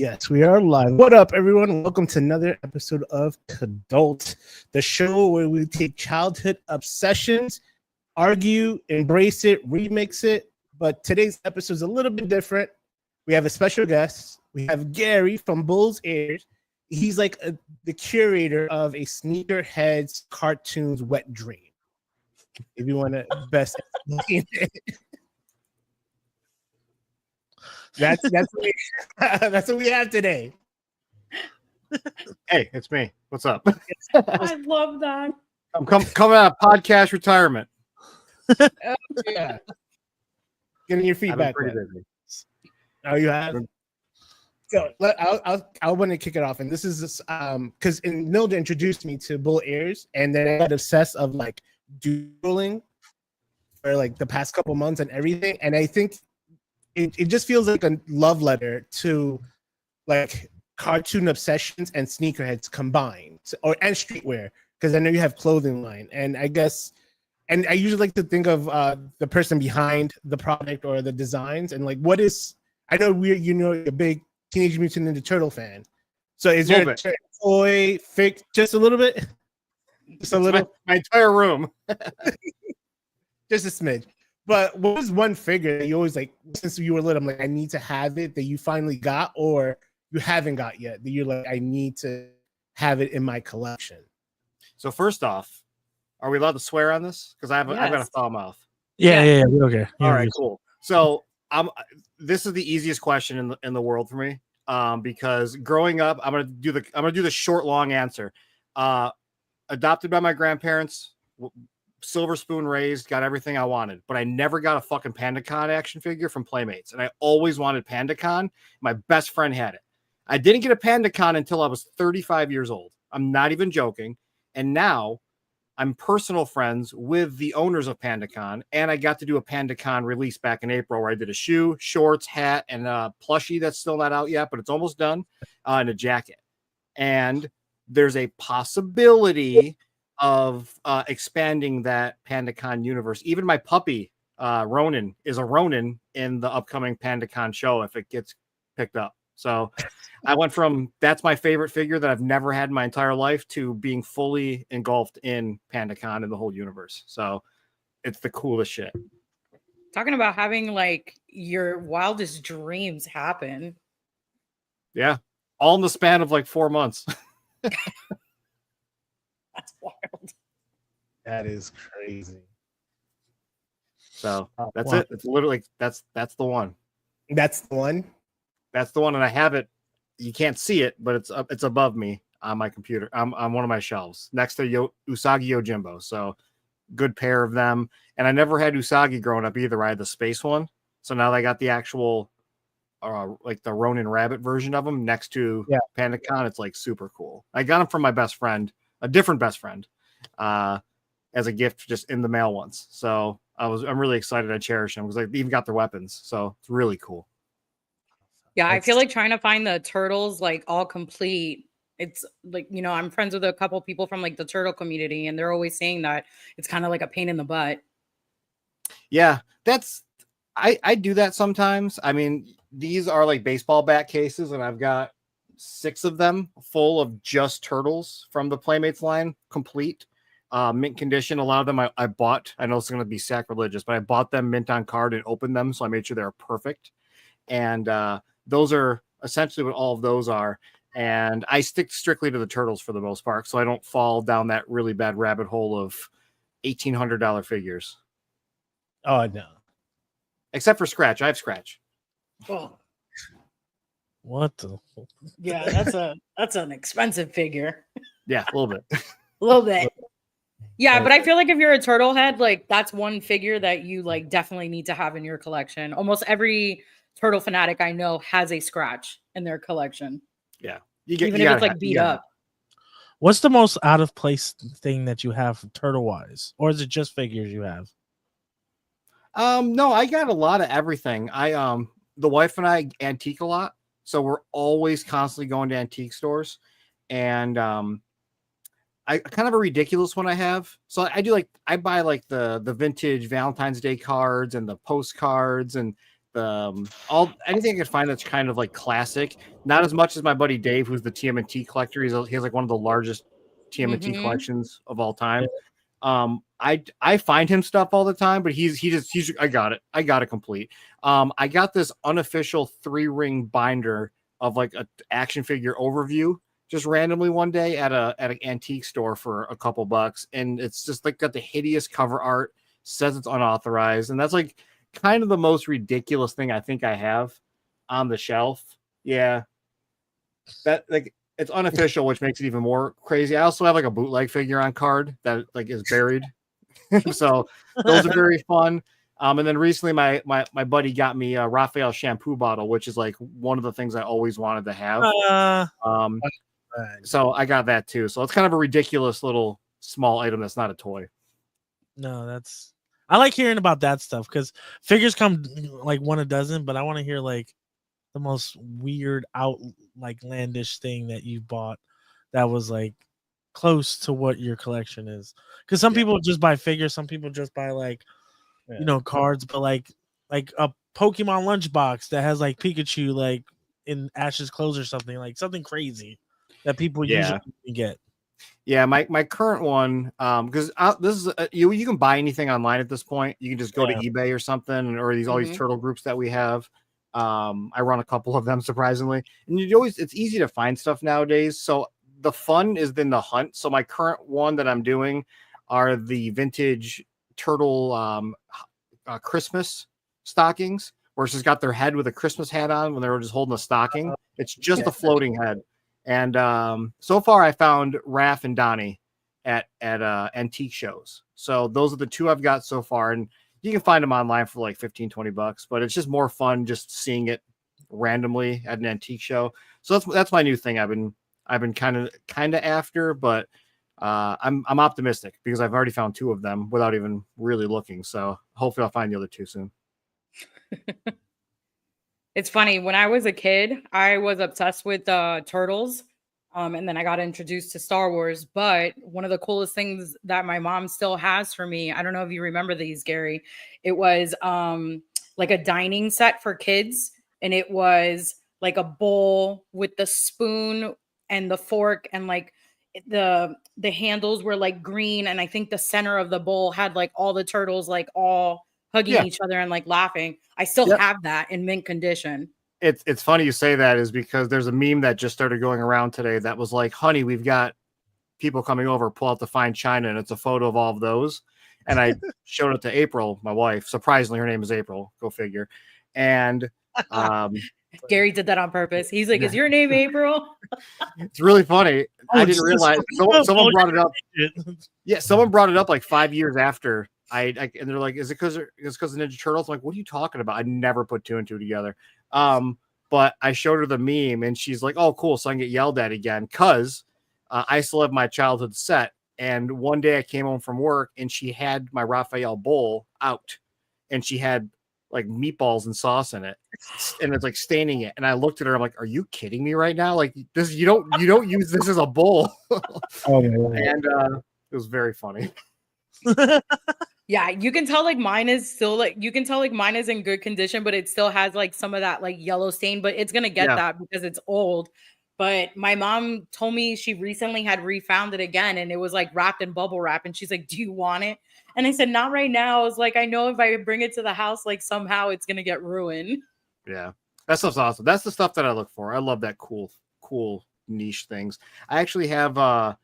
Yes, we are live. What up, everyone? Welcome to another episode of KIDULT, the show where we take childhood obsessions, argue, embrace it, remix it. But today's episode is a little bit different. We have a special guest. We have Gary from BULLAIRS. He's like the curator of a sneakerhead's cartoons wet dream. If you want to best explain it. That's what we have today. Hey, it's me. What's up? I love that. I'm coming out of podcast retirement. Yeah. Getting your feedback. Oh, you have? So I want to kick it off, and this is because Nilda introduced me to BULLAIRS, and then I got obsessed of like doodling for like the past couple months and everything, and I think it just feels like a love letter to like cartoon obsessions and sneakerheads combined, and streetwear, because I know you have clothing line, and I guess, and I usually like to think of the person behind the product or the designs, and like what is, I know you're a big Teenage Mutant Ninja Turtle fan, so is there a toy fake just a little bit, just a little, my entire room, just a smidge. But what was one figure that you always like, since you were little, I'm like, I need to have it, that you finally got, or you haven't got yet, that you're like, I need to have it in my collection? So first off, are we allowed to swear on this? Because I've got a foul mouth. Yeah. Okay. All right, cool. So this is the easiest question in the world for me. Because growing up, I'm gonna do the short long answer. Adopted by my grandparents, silver spoon raised, got everything I wanted, but I never got a fucking PandaCon action figure from Playmates, and I always wanted PandaCon. My best friend had it. I didn't get a PandaCon until I was 35 years old. I'm not even joking. And now I'm personal friends with the owners of PandaCon, and I got to do a PandaCon release back in April where I did a shoe, shorts, hat, and a plushie that's still not out yet, but it's almost done, and a jacket. And there's a possibility of expanding that PandaCon universe. Even my puppy, Ronan, is a Ronin in the upcoming PandaCon show if it gets picked up. So I went from that's my favorite figure that I've never had in my entire life to being fully engulfed in PandaCon and the whole universe. So it's the coolest shit. Talking about having like your wildest dreams happen. Yeah. All in the span of like 4 months. That's wild. That is crazy. So that's it. It's literally that's the one. That's the one. That's the one, and I have it. You can't see it, but it's above me on my computer. I'm on one of my shelves next to Usagi Yojimbo. So good pair of them. And I never had Usagi growing up either. I had the space one. So now I got the actual like the Ronin Rabbit version of them next to PandaCon. It's like super cool. I got them from my best friend, a different best friend, as a gift just in the mail once. So I'm really excited. I cherish them because they even got their weapons. So it's really cool. Yeah, I feel like trying to find the turtles like all complete. It's like, I'm friends with a couple people from like the turtle community, and they're always saying that it's kind of like a pain in the butt. Yeah, I do that sometimes. I mean, these are like baseball bat cases, and I've got 6 of them full of just turtles from the Playmates line, complete, mint condition. A lot of them I bought. I know it's going to be sacrilegious, but I bought them mint on card and opened them, so I made sure they're perfect. And those are essentially what all of those are. And I stick strictly to the turtles for the most part, so I don't fall down that really bad rabbit hole of $1,800 figures. Oh, no. Except for Scratch. I have Scratch. Oh. What the? Yeah, that's an expensive figure. Yeah, a little bit. A little bit. Yeah, but I feel like if you're a turtle head, like that's one figure that you like definitely need to have in your collection. Almost every turtle fanatic I know has a Scratch in their collection. Yeah. Even if it's like beat up. What's the most out of place thing that you have turtle wise? Or is it just figures you have? No, I got a lot of everything. The wife and I antique a lot. So we're always constantly going to antique stores. And I kind of a ridiculous one I have. So I buy like the vintage Valentine's Day cards and the postcards, and all anything I could find that's kind of like classic. Not as much as my buddy Dave, who's the TMNT collector. He has like one of the largest TMNT collections of all time. I find him stuff all the time, but he's I got it complete. I got this unofficial 3-ring binder of like an action figure overview just randomly one day at an antique store for a couple bucks, and it's just like got the hideous cover art, says it's unauthorized, and that's like kind of the most ridiculous thing I think I have on the shelf. Yeah, that like it's unofficial, which makes it even more crazy. I also have like a bootleg figure on card that like is buried. So those are very fun. And then recently my buddy got me a Raphael shampoo bottle, which is like one of the things I always wanted to have. So I got that too. So it's kind of a ridiculous little small item that's not a toy. No, I like hearing about that stuff because figures come like one a dozen, but I want to hear like the most weird outlandish thing that you bought that was like close to what your collection is. Because some people just buy figures, some people just buy like cards, but like a Pokemon lunchbox that has like Pikachu like in Ash's clothes or something, like something crazy that people usually get. Yeah, my current one, because this is you can buy anything online at this point. You can just go to eBay or something, or all these turtle groups that we have. I run a couple of them surprisingly, and it's easy to find stuff nowadays. So the fun is in the hunt. So my current one that I'm doing are the vintage turtle Christmas stockings, where it's just got their head with a Christmas hat on when they were just holding a stocking. It's just a floating head. And so far I found Raph and Donnie at antique shows. So those are the two I've got so far, and you can find them online for like $15-20, but it's just more fun just seeing it randomly at an antique show. So that's my new thing I've been kind of after, but I'm optimistic because I've already found 2 of them without even really looking. So hopefully I'll find the other 2 soon. It's funny. When I was a kid, I was obsessed with turtles. And then I got introduced to Star Wars. But one of the coolest things that my mom still has for me, I don't know if you remember these, Gary. It was like a dining set for kids. And it was like a bowl with the spoon and the fork, and like the handles were like green. And I think the center of the bowl had like all the turtles like all hugging each other and like laughing. I still have that in mint condition. It's funny you say that, is because there's a meme that just started going around today that was like, honey, we've got people coming over, pull out the fine china, and it's a photo of all of those. And I showed it to April, my wife. Surprisingly, her name is April. Go figure. And Gary did that on purpose. He's like, is your name April? It's really funny. I didn't realize someone brought it up. Yeah, someone brought it up like 5 years after and they're like, is it because of Ninja Turtles? I'm like, what are you talking about? I never put 2 and 2 together. But I showed her the meme and she's like, oh, cool. So I can get yelled at again because I still have my childhood set. And one day I came home from work and she had my Raphael bowl out and she had like meatballs and sauce in it, and it's like staining it. And I looked at her, I'm like, are you kidding me right now? Like this, you don't use this as a bowl. And it was very funny. Yeah, you can tell like mine is still like, you can tell like mine is in good condition, but it still has like some of that like yellow stain, but it's gonna get that because it's old. But my mom told me she recently had refound it again and it was like wrapped in bubble wrap. And she's like, do you want it? And I said, not right now. I was like, I know if I bring it to the house, like somehow it's gonna get ruined. Yeah, that stuff's awesome. That's the stuff that I look for. I love that cool niche things. I actually have I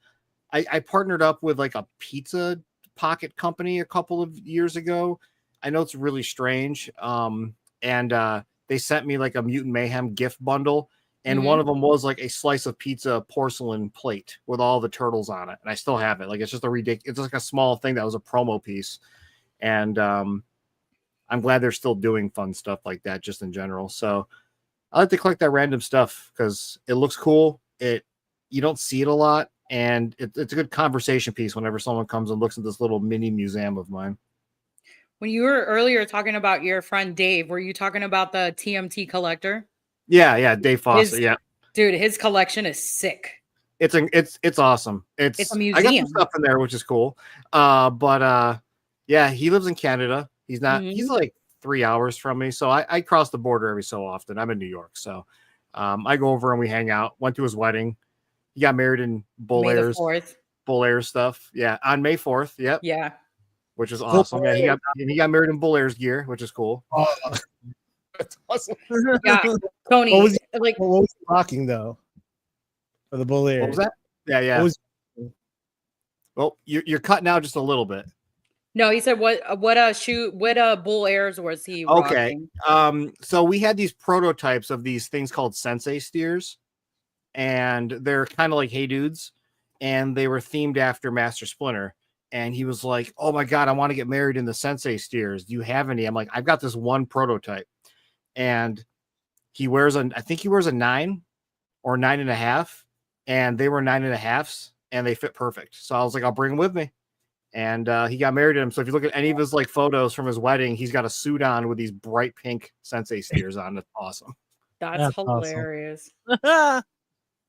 partnered up with like a pizza pocket company a couple of years ago. I know it's really strange. And they sent me like a Mutant Mayhem gift bundle. And one of them was like a slice of pizza porcelain plate with all the turtles on it. And I still have it. Like, it's just it's like a small thing that was a promo piece. And I'm glad they're still doing fun stuff like that just in general. So I like to collect that random stuff because it looks cool. You don't see it a lot. And it's a good conversation piece whenever someone comes and looks at this little mini museum of mine. When you were earlier talking about your friend Dave, were you talking about the TMT collector? Yeah, Dave Fawcett. Dude, his collection is sick. It's awesome. It's a museum. I got some stuff in there, which is cool. But he lives in Canada. He's not. He's like 3 hours from me. So I cross the border every so often. I'm in New York. So I go over and we hang out. Went to his wedding. He got married in BULLAIRS. BULLAIRS stuff. Yeah. On May 4th. Yep. Yeah. Which is awesome. Yeah. He got married in BULLAIRS gear, which is cool. Oh, that's awesome. Yeah. Tony, What was like, what was he rocking though? For the BULLAIRS. What was that? Yeah. Yeah. Well, you're cutting out just a little bit. no, he said what BULLAIRS was he Okay. rocking? So we had these prototypes of these things called sensei steers, and they're kind of like Hey Dudes, and they were themed after Master Splinter. And he was like, "Oh my god, I want to get married in the sensei steers. Do you have any?" I'm like, "I've got this one prototype," and I think he wears a 9 or 9.5, and they were 9.5s, and they fit perfect. So I was like, "I'll bring them with me." And he got married to him. So if you look at any of his like photos from his wedding, he's got a suit on with these bright pink sensei steers on. It's awesome. That's hilarious. Awesome.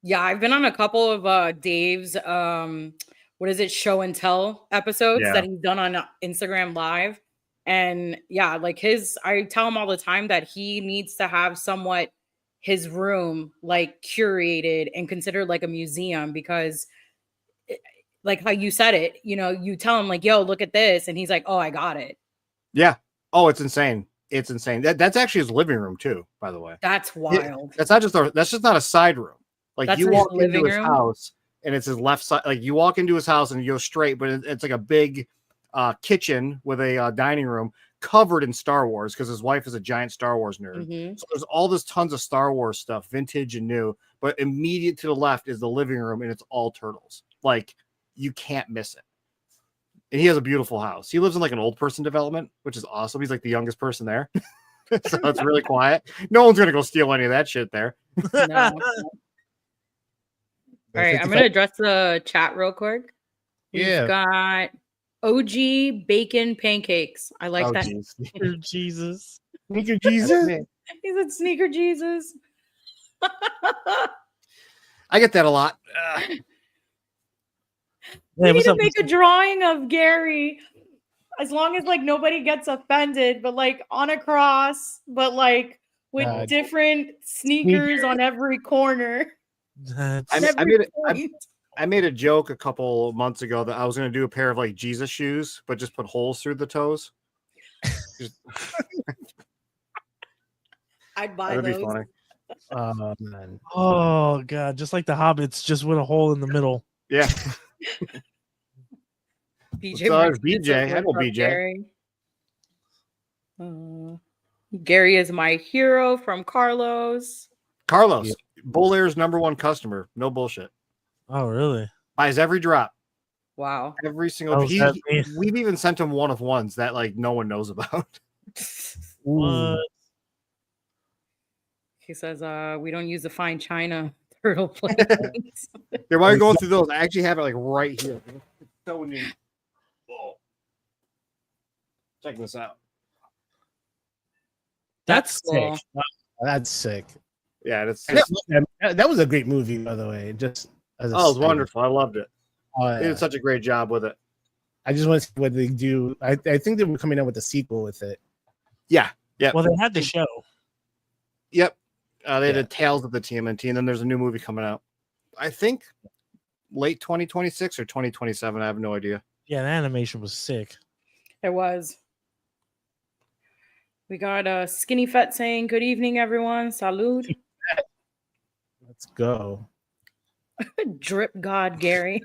Yeah, I've been on a couple of Dave's what is it, show and tell episodes that he's done on Instagram Live. And yeah, like I tell him all the time that he needs to have somewhat his room like curated and considered like a museum, because like how you said it, you know, you tell him like, yo, look at this. And he's like, oh, I got it. Yeah. Oh, it's insane. It's insane. That's actually his living room too, by the way. That's wild. That's just not a side room. Like that's you walk into his house and it's his left side. Like you walk into his house and you go straight, but it's like a big kitchen with a dining room covered in Star Wars, because his wife is a giant Star Wars nerd. Mm-hmm. So there's all this tons of Star Wars stuff, vintage and new, but immediate to the left is the living room and it's all turtles. Like you can't miss it. And he has a beautiful house. He lives in like an old person development, which is awesome. He's like the youngest person there. So it's really quiet. No one's going to go steal any of that shit there. No. All right, I'm going to address the chat real quick. We've got OG bacon pancakes. I like that. Sneaker Jesus. Sneaker Jesus. He said sneaker Jesus. I get that a lot. We need to make a drawing of Gary, as long as like nobody gets offended, but like on a cross, but like with different sneakers on every corner. I made a joke a couple months ago that I was going to do a pair of like Jesus shoes, but just put holes through the toes. I'd buy those. Be funny. Oh man. Oh god, just like the Hobbits, just with a hole in the middle. Yeah. BJ, I know BJ. Gary is my hero from Carlos. Yeah. BULLAIRS #1 customer. No bullshit. Oh, really? Buys every drop. Wow. Every single. We've even sent him one of ones that like no one knows about. What? He says, we don't use the fine china turtle plate. Yeah, while you're going through those, I actually have it like right here. So neat. Oh. Check this out. That's cool. sick. That's sick. Yeah, that was a great movie, by the way. Just as it was wonderful. I loved it. They did such a great job with it. I just want to see what they do. I think they were coming out with a sequel with it. Yeah. Well, they had the show. Yep. They did Tales of the TMNT, and then there's a new movie coming out. I think late 2026 or 2027. I have no idea. Yeah, the animation was sick. It was. We got Skinny Fett saying, good evening, everyone. Salud. Let's go. Drip God Gary.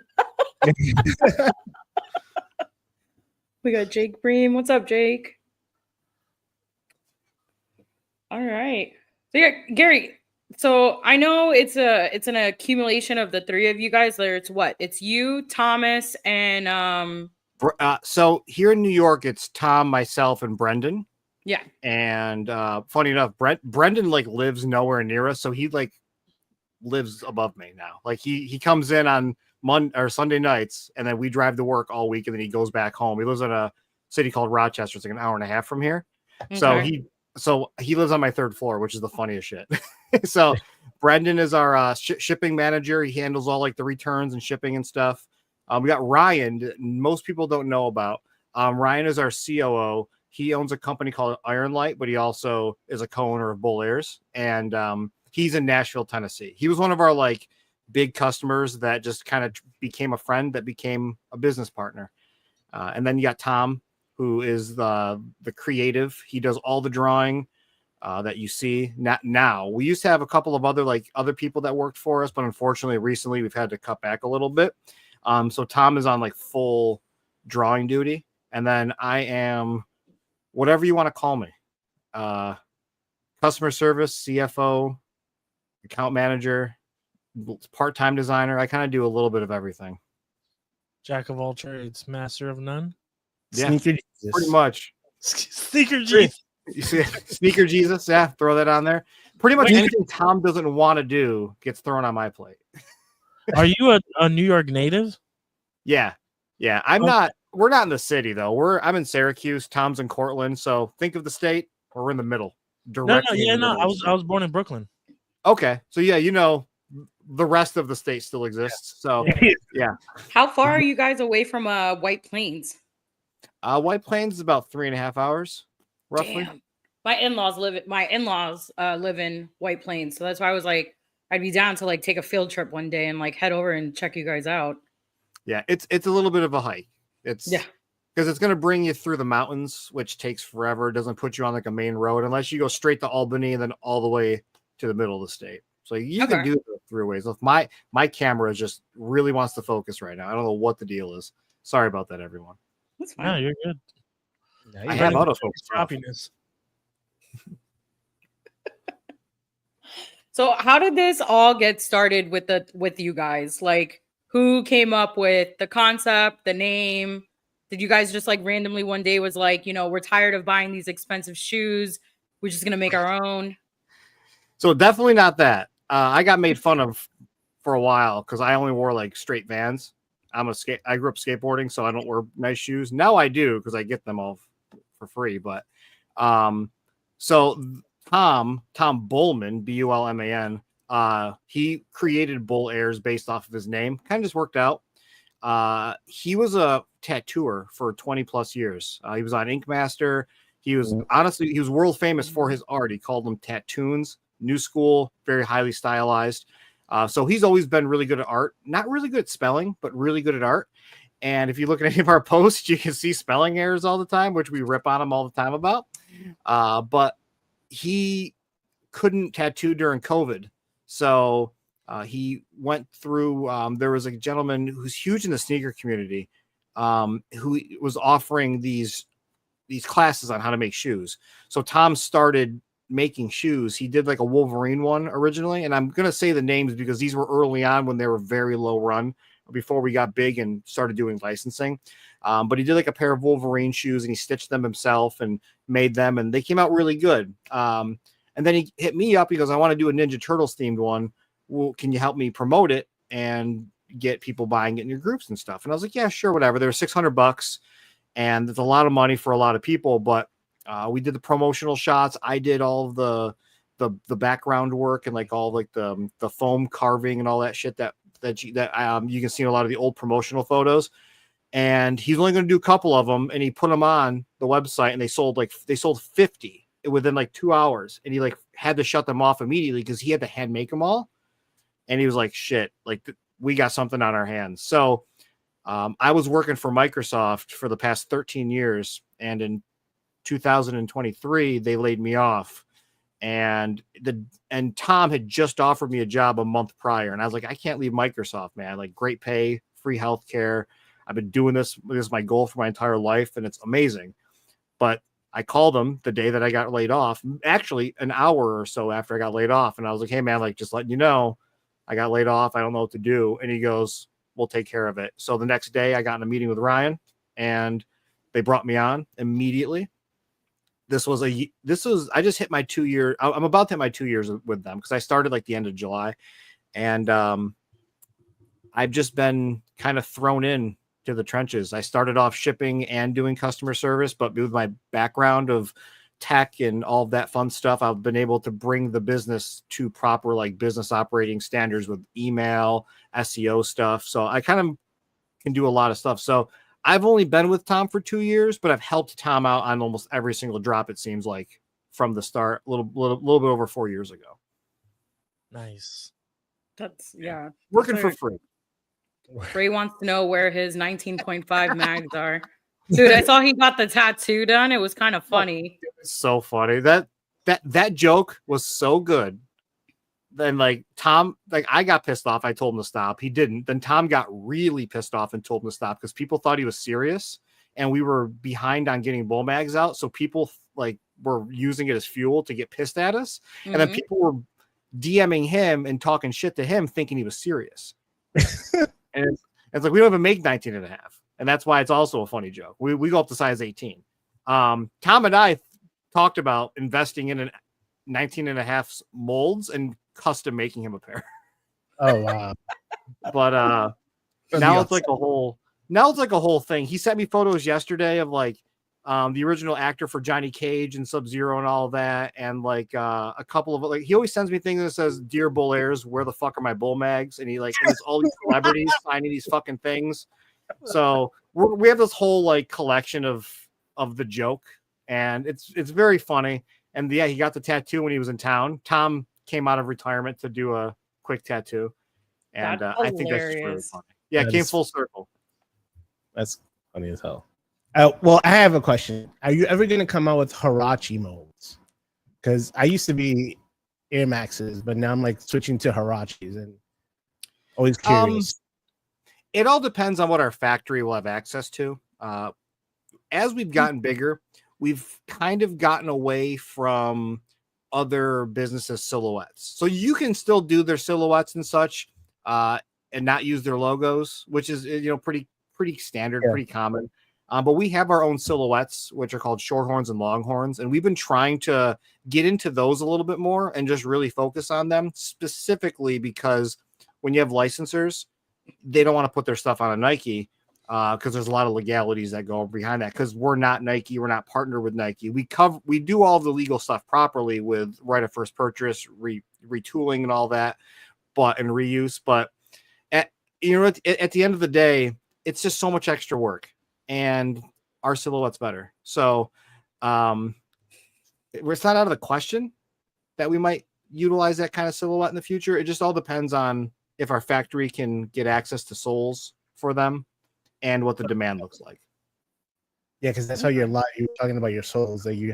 We got Jake Bream. What's up, Jake? All right. So yeah, Gary. So I know it's an accumulation of the three of you guys. It's what? It's you, Thomas, and so here in New York, it's Tom, myself, and Brendan. Yeah. And funny enough, Brendan like lives nowhere near us, so he like lives above me now. Like he comes in on Monday or Sunday nights, and then we drive to work all week, and then he goes back home. He lives in a city called Rochester. It's like an hour and a half from here. Okay. So he lives on my third floor, which is the funniest shit. So Brendan is our shipping manager. He handles all like the returns and shipping and stuff. We got Ryan. Most people don't know about. Ryan is our COO. he owns a company called Iron Light, but he also is a co-owner of BULLAIRS, and he's in Nashville, Tennessee. He was one of our like big customers that just kind of became a friend that became a business partner. And then you got Tom, who is the creative. He does all the drawing that you see now. We used to have a couple of other people that worked for us, but unfortunately recently we've had to cut back a little bit. So Tom is on like full drawing duty, and then I am whatever you want to call me. Customer service, CFO, account manager, part-time designer. I kind of do a little bit of everything. Jack of all trades, master of none. Yeah, Sneaker Jesus. pretty much. Sneaker Jesus. You see, Sneaker Jesus. Yeah, throw that on there. Pretty much Wait, anything Tom doesn't want to do gets thrown on my plate. Are you a New York native? Yeah. We're not in the city though. I'm in Syracuse. Tom's in Cortland. So think of the state. We're in the middle. No. I was born in Brooklyn. Okay. So yeah, the rest of the state still exists. So yeah. How far are you guys away from White Plains? White Plains is about 3.5 hours, roughly. Damn. My in-laws live in White Plains, so that's why I was like, I'd be down to like take a field trip one day and like head over and check you guys out. Yeah, it's a little bit of a hike. Because it's going to bring you through the mountains, which takes forever. It doesn't put you on like a main road unless you go straight to Albany and then all the way to the middle of the state. So you can do the throughways. If my camera just really wants to focus right now. I don't know what the deal is. Sorry about that, everyone. That's fine. No, you're good. I have autofocus. Happiness. So how did this all get started with you guys? Like, who came up with the concept, the name? Did you guys just like randomly one day was like, we're tired of buying these expensive shoes. We're just going to make our own. So definitely not that. I got made fun of for a while because I only wore like straight Vans. I grew up skateboarding, so I don't wear nice shoes. Now I do because I get them all for free. But so Tom Bullman, Bullman, he created BULLAIRS based off of his name. Kind of just worked out. He was a tattooer for 20 plus years. He was on Ink Master. He was world famous for his art. He called them tattoons, new school, very highly stylized. So he's always been really good at art, not really good at spelling, but really good at art. And if you look at any of our posts, you can see spelling errors all the time, which we rip on him all the time about. But he couldn't tattoo during COVID. So he went through, there was a gentleman who's huge in the sneaker community who was offering these classes on how to make shoes. So Tom started making shoes. He did like a Wolverine one originally. And I'm going to say the names because these were early on when they were very low run before we got big and started doing licensing. But he did like a pair of Wolverine shoes and he stitched them himself and made them and they came out really good. And then he hit me up. He goes, I want to do a Ninja Turtles themed one. Well, can you help me promote it and get people buying it in your groups and stuff? And I was like, yeah, sure. Whatever. They were $600 and it's a lot of money for a lot of people, but we did the promotional shots. I did all of the background work and like all like the foam carving and all that shit that you can see in a lot of the old promotional photos. And he's only going to do a couple of them, and he put them on the website, and they sold 50 within like 2 hours, and he like had to shut them off immediately because he had to hand make them all. And he was like, "Shit, like we got something on our hands." So I was working for Microsoft for the past 13 years, and in 2023 they laid me off. And Tom had just offered me a job a month prior, and I was like, I can't leave Microsoft, man. Like great pay, free healthcare. I've been doing this. This is my goal for my entire life, and it's amazing. But I called him the day that I got laid off, actually an hour or so after I got laid off, and I was like, hey man, like just letting you know, I got laid off. I don't know what to do. And he goes, we'll take care of it. So the next day I got in a meeting with Ryan, and they brought me on immediately. I just hit my 2 year. I'm about to hit my 2 years with them because I started like the end of July, and I've just been kind of thrown in to the trenches. I started off shipping and doing customer service, but with my background of tech and all of that fun stuff, I've been able to bring the business to proper like business operating standards with email, SEO stuff. So I kind of can do a lot of stuff. So I've only been with Tom for 2 years, but I've helped Tom out on almost every single drop. It seems like from the start, a little bit over 4 years ago. Nice. That's working for free. Ray wants to know where his 19.5 mags are. Dude, I saw he got the tattoo done. It was kind of funny. It's so funny. That joke was so good. Then like Tom, like I got pissed off. I told him to stop. He didn't. Then Tom got really pissed off and told him to stop because people thought he was serious, and we were behind on getting bull mags out. So people like were using it as fuel to get pissed at us, and then people were DMing him and talking shit to him, thinking he was serious. And it's like we don't even make 19.5, and that's why it's also a funny joke. We go up to size 18. Tom and I talked about investing in an 19.5 molds and custom making him a pair. Oh wow. But now it's like a whole thing. He sent me photos yesterday of like the original actor for Johnny Cage and Sub-Zero and all that, and like a couple of like he always sends me things that says "Dear BULLAIRS, where the fuck are my bull mags?" And he like has all these celebrities signing these fucking things. So we have this whole like collection of the joke, and it's very funny. And yeah, he got the tattoo when he was in town. Tom came out of retirement to do a quick tattoo, and I think that's just really funny. Yeah, it came full circle. That's funny as hell. Well, I have a question. Are you ever going to come out with Hirachi molds? Because I used to be Air Maxes, but now I'm like switching to Hirachis and always curious. It all depends on what our factory will have access to. As we've gotten bigger, we've kind of gotten away from other businesses' silhouettes. So you can still do their silhouettes and such and not use their logos, which is pretty standard, pretty common. But we have our own silhouettes, which are called Shorthorns and Longhorns. And we've been trying to get into those a little bit more and just really focus on them, specifically because when you have licensors, they don't want to put their stuff on a Nike because there's a lot of legalities that go behind that. Because we're not Nike, we're not partnered with Nike. We do all the legal stuff properly with right of first purchase, retooling and all that, and reuse. But at the end of the day, it's just so much extra work. And our silhouette's better. So it's not out of the question that we might utilize that kind of silhouette in the future. It just all depends on if our factory can get access to soles for them and what the demand looks like. Yeah, because that's how you're talking about your soles, that you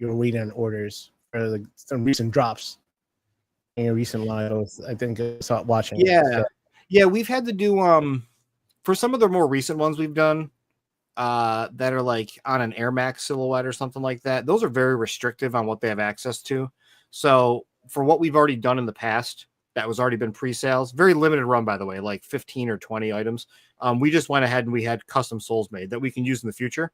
were waiting on orders for some recent drops in your recent live. I think I saw it watching. Yeah, we've had to do for some of the more recent ones we've done that are like on an Air Max silhouette or something like that. Those are very restrictive on what they have access to. So for what we've already done in the past, that was already been pre-sales, very limited run, by the way, like 15 or 20 items. We just went ahead and we had custom soles made that we can use in the future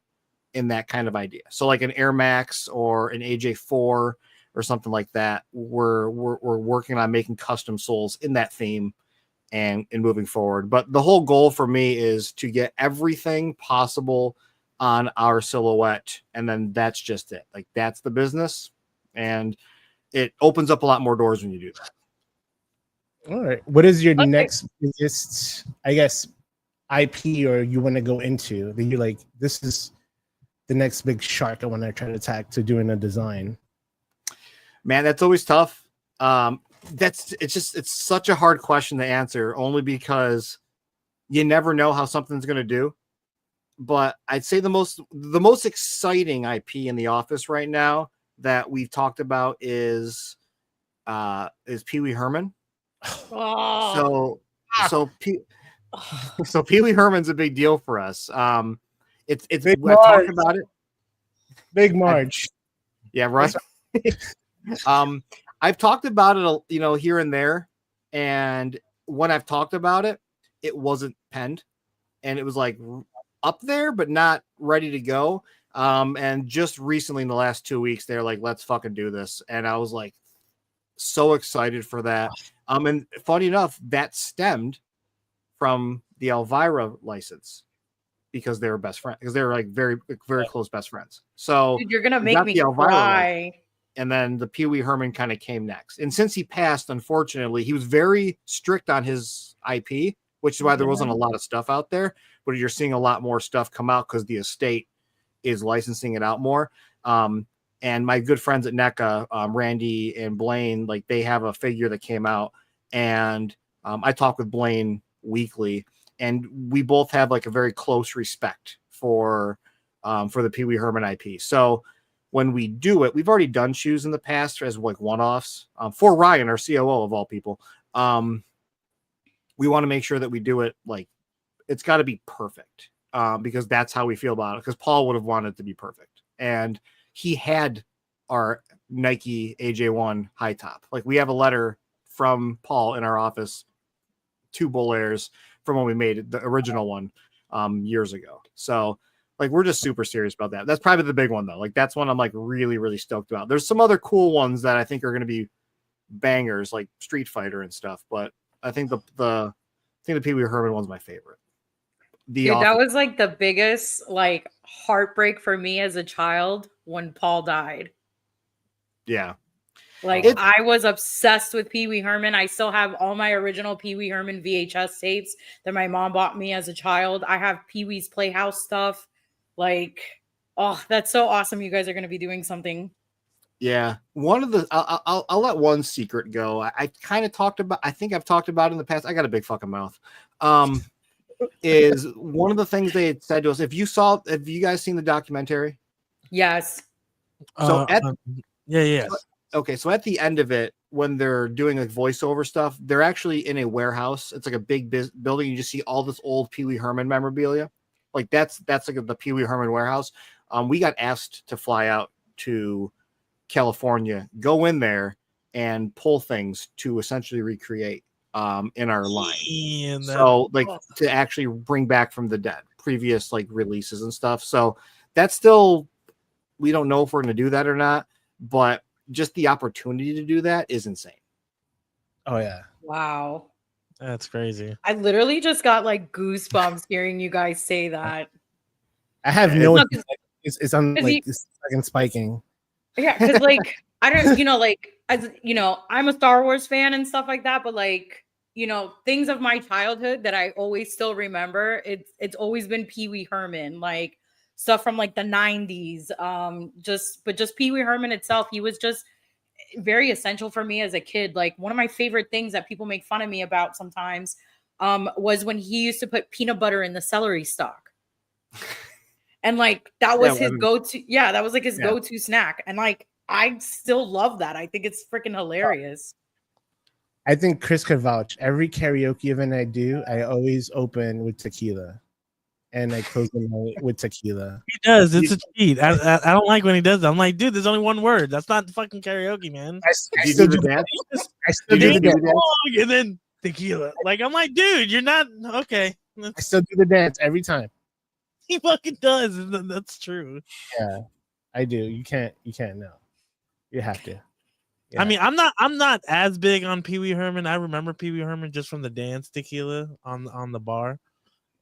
in that kind of idea. So like an Air Max or an AJ4 or something like that. We're working on making custom soles in that theme and moving forward. But the whole goal for me is to get everything possible on our silhouette. And then that's just it. Like that's the business. And it opens up a lot more doors when you do that. All right. What is your next biggest, I guess, IP or you want to go into that you're like, this is the next big shark I want to try to attack to doing a design? Man, that's always tough. It's such a hard question to answer only because you never know how something's going to do. But I'd say the most exciting IP in the office right now that we've talked about is Pee Wee Herman. So Pee Wee Herman's a big deal for us. It's I've talked about it. Big Marge. Yeah, right. I've talked about it, here and there, and when I've talked about it, it wasn't penned, and it was like up there, but not ready to go. And just recently in the last 2 weeks, they're like, let's fucking do this. And I was like, so excited for that. And funny enough, that stemmed from the Elvira license because they were best friends, because they were like very, very close best friends. So dude, you're going to make me cry. And then the Pee Wee Herman kind of came next. And since he passed, unfortunately, he was very strict on his IP, which is why there wasn't a lot of stuff out there. but you're seeing a lot more stuff come out because the estate is licensing it out more. And my good friends at NECA, Randy and Blaine, like they have a figure that came out, and I talk with Blaine weekly, and we both have like a very close respect for the Pee Wee Herman IP. So when we do it, we've already done shoes in the past as like one-offs for Ryan, our COO of all people. We want to make sure that we do it like it's got to be perfect because that's how we feel about it. Because Paul would have wanted it to be perfect, and he had our Nike AJ1 high top. Like we have a letter from Paul in our office to BULLAIRS from when we made it, the original one years ago. So like we're just super serious about that. That's probably the big one though. Like that's one I'm like really, really stoked about. There's some other cool ones that I think are going to be bangers like Street Fighter and stuff, but I think the Pee Wee Herman one's my favorite. Dude, that was like the biggest like heartbreak for me as a child when Paul died. Yeah. Like I was obsessed with Pee Wee Herman. I still have all my original Pee Wee Herman VHS tapes that my mom bought me as a child. I have Pee Wee's Playhouse stuff. Like, oh, that's so awesome. You guys are going to be doing something. Yeah. One of the, I'll let one secret go. I kind of talked about, I think I've talked about it in the past. I got a big fucking mouth. Is one of the things they had said to us. Have you guys seen the documentary? Yes. So yeah. Okay, so at the end of it, when they're doing like voiceover stuff, they're actually in a warehouse. It's like a big building. You just see all this old Pee Wee Herman memorabilia. Like that's like the Pee Wee Herman warehouse. We got asked to fly out to California, go in there and pull things to essentially recreate in our line. So like to actually bring back from the dead previous like releases and stuff. So that's still, we don't know if we're going to do that or not, but just the opportunity to do that is insane. Oh yeah. Wow. That's crazy. I literally just got like goosebumps hearing you guys say that. I have no, it's on like it's fucking spiking. Yeah. Cause like, I don't, like, as you know, I'm a Star Wars fan and stuff like that, but like, things of my childhood that I always still remember, it's always been Pee Wee Herman, like stuff from like the 90s. Just Pee Wee Herman itself, he was just very essential for me as a kid. Like one of my favorite things that people make fun of me about sometimes was when he used to put peanut butter in the celery stalk. And like that was his go-to. Yeah, that was like his go-to snack. And like I still love that. I think it's freaking hilarious. I think Chris could vouch. Every karaoke event I do, I always open with tequila, and I close the night with tequila. He does. It's a cheat. I don't like when he does that. I'm like, dude, there's only one word. That's not fucking karaoke, man. I still do the dance. I still do the dance. And then tequila. Like I'm like, dude, you're not okay. I still do the dance every time. He fucking does. That's true. Yeah, I do. You can't no. You have to. Yeah. I mean, I'm not as big on Pee Wee Herman. I remember Pee Wee Herman just from the dance tequila on the bar,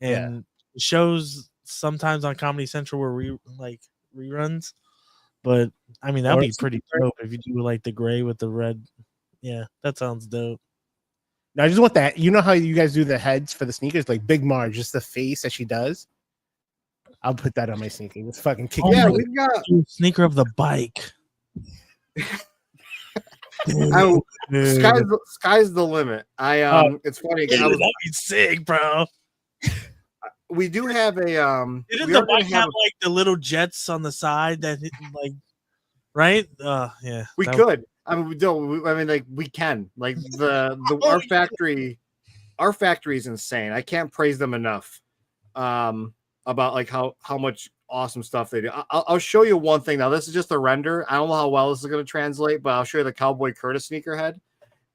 and shows sometimes on Comedy Central where reruns. But I mean, that'd be pretty dope if you do like the gray with the red. Yeah, that sounds dope. Now I just want that. You know how you guys do the heads for the sneakers, like Big Marge, just the face that she does. I'll put that on my sneaker. It's fucking kick. Yeah, we've got sneaker of the bike. Sky's the limit. It's funny. That'd be sick, bro. We do have a Didn't the bike have like the little jets on the side that like right? Yeah. We could. I mean, we don't. I mean, like we can. Like our factory is insane. I can't praise them enough. About like how much awesome stuff they do. I'll show you one thing. Now, this is just a render. I don't know how well this is going to translate, but I'll show you the Cowboy Curtis sneakerhead.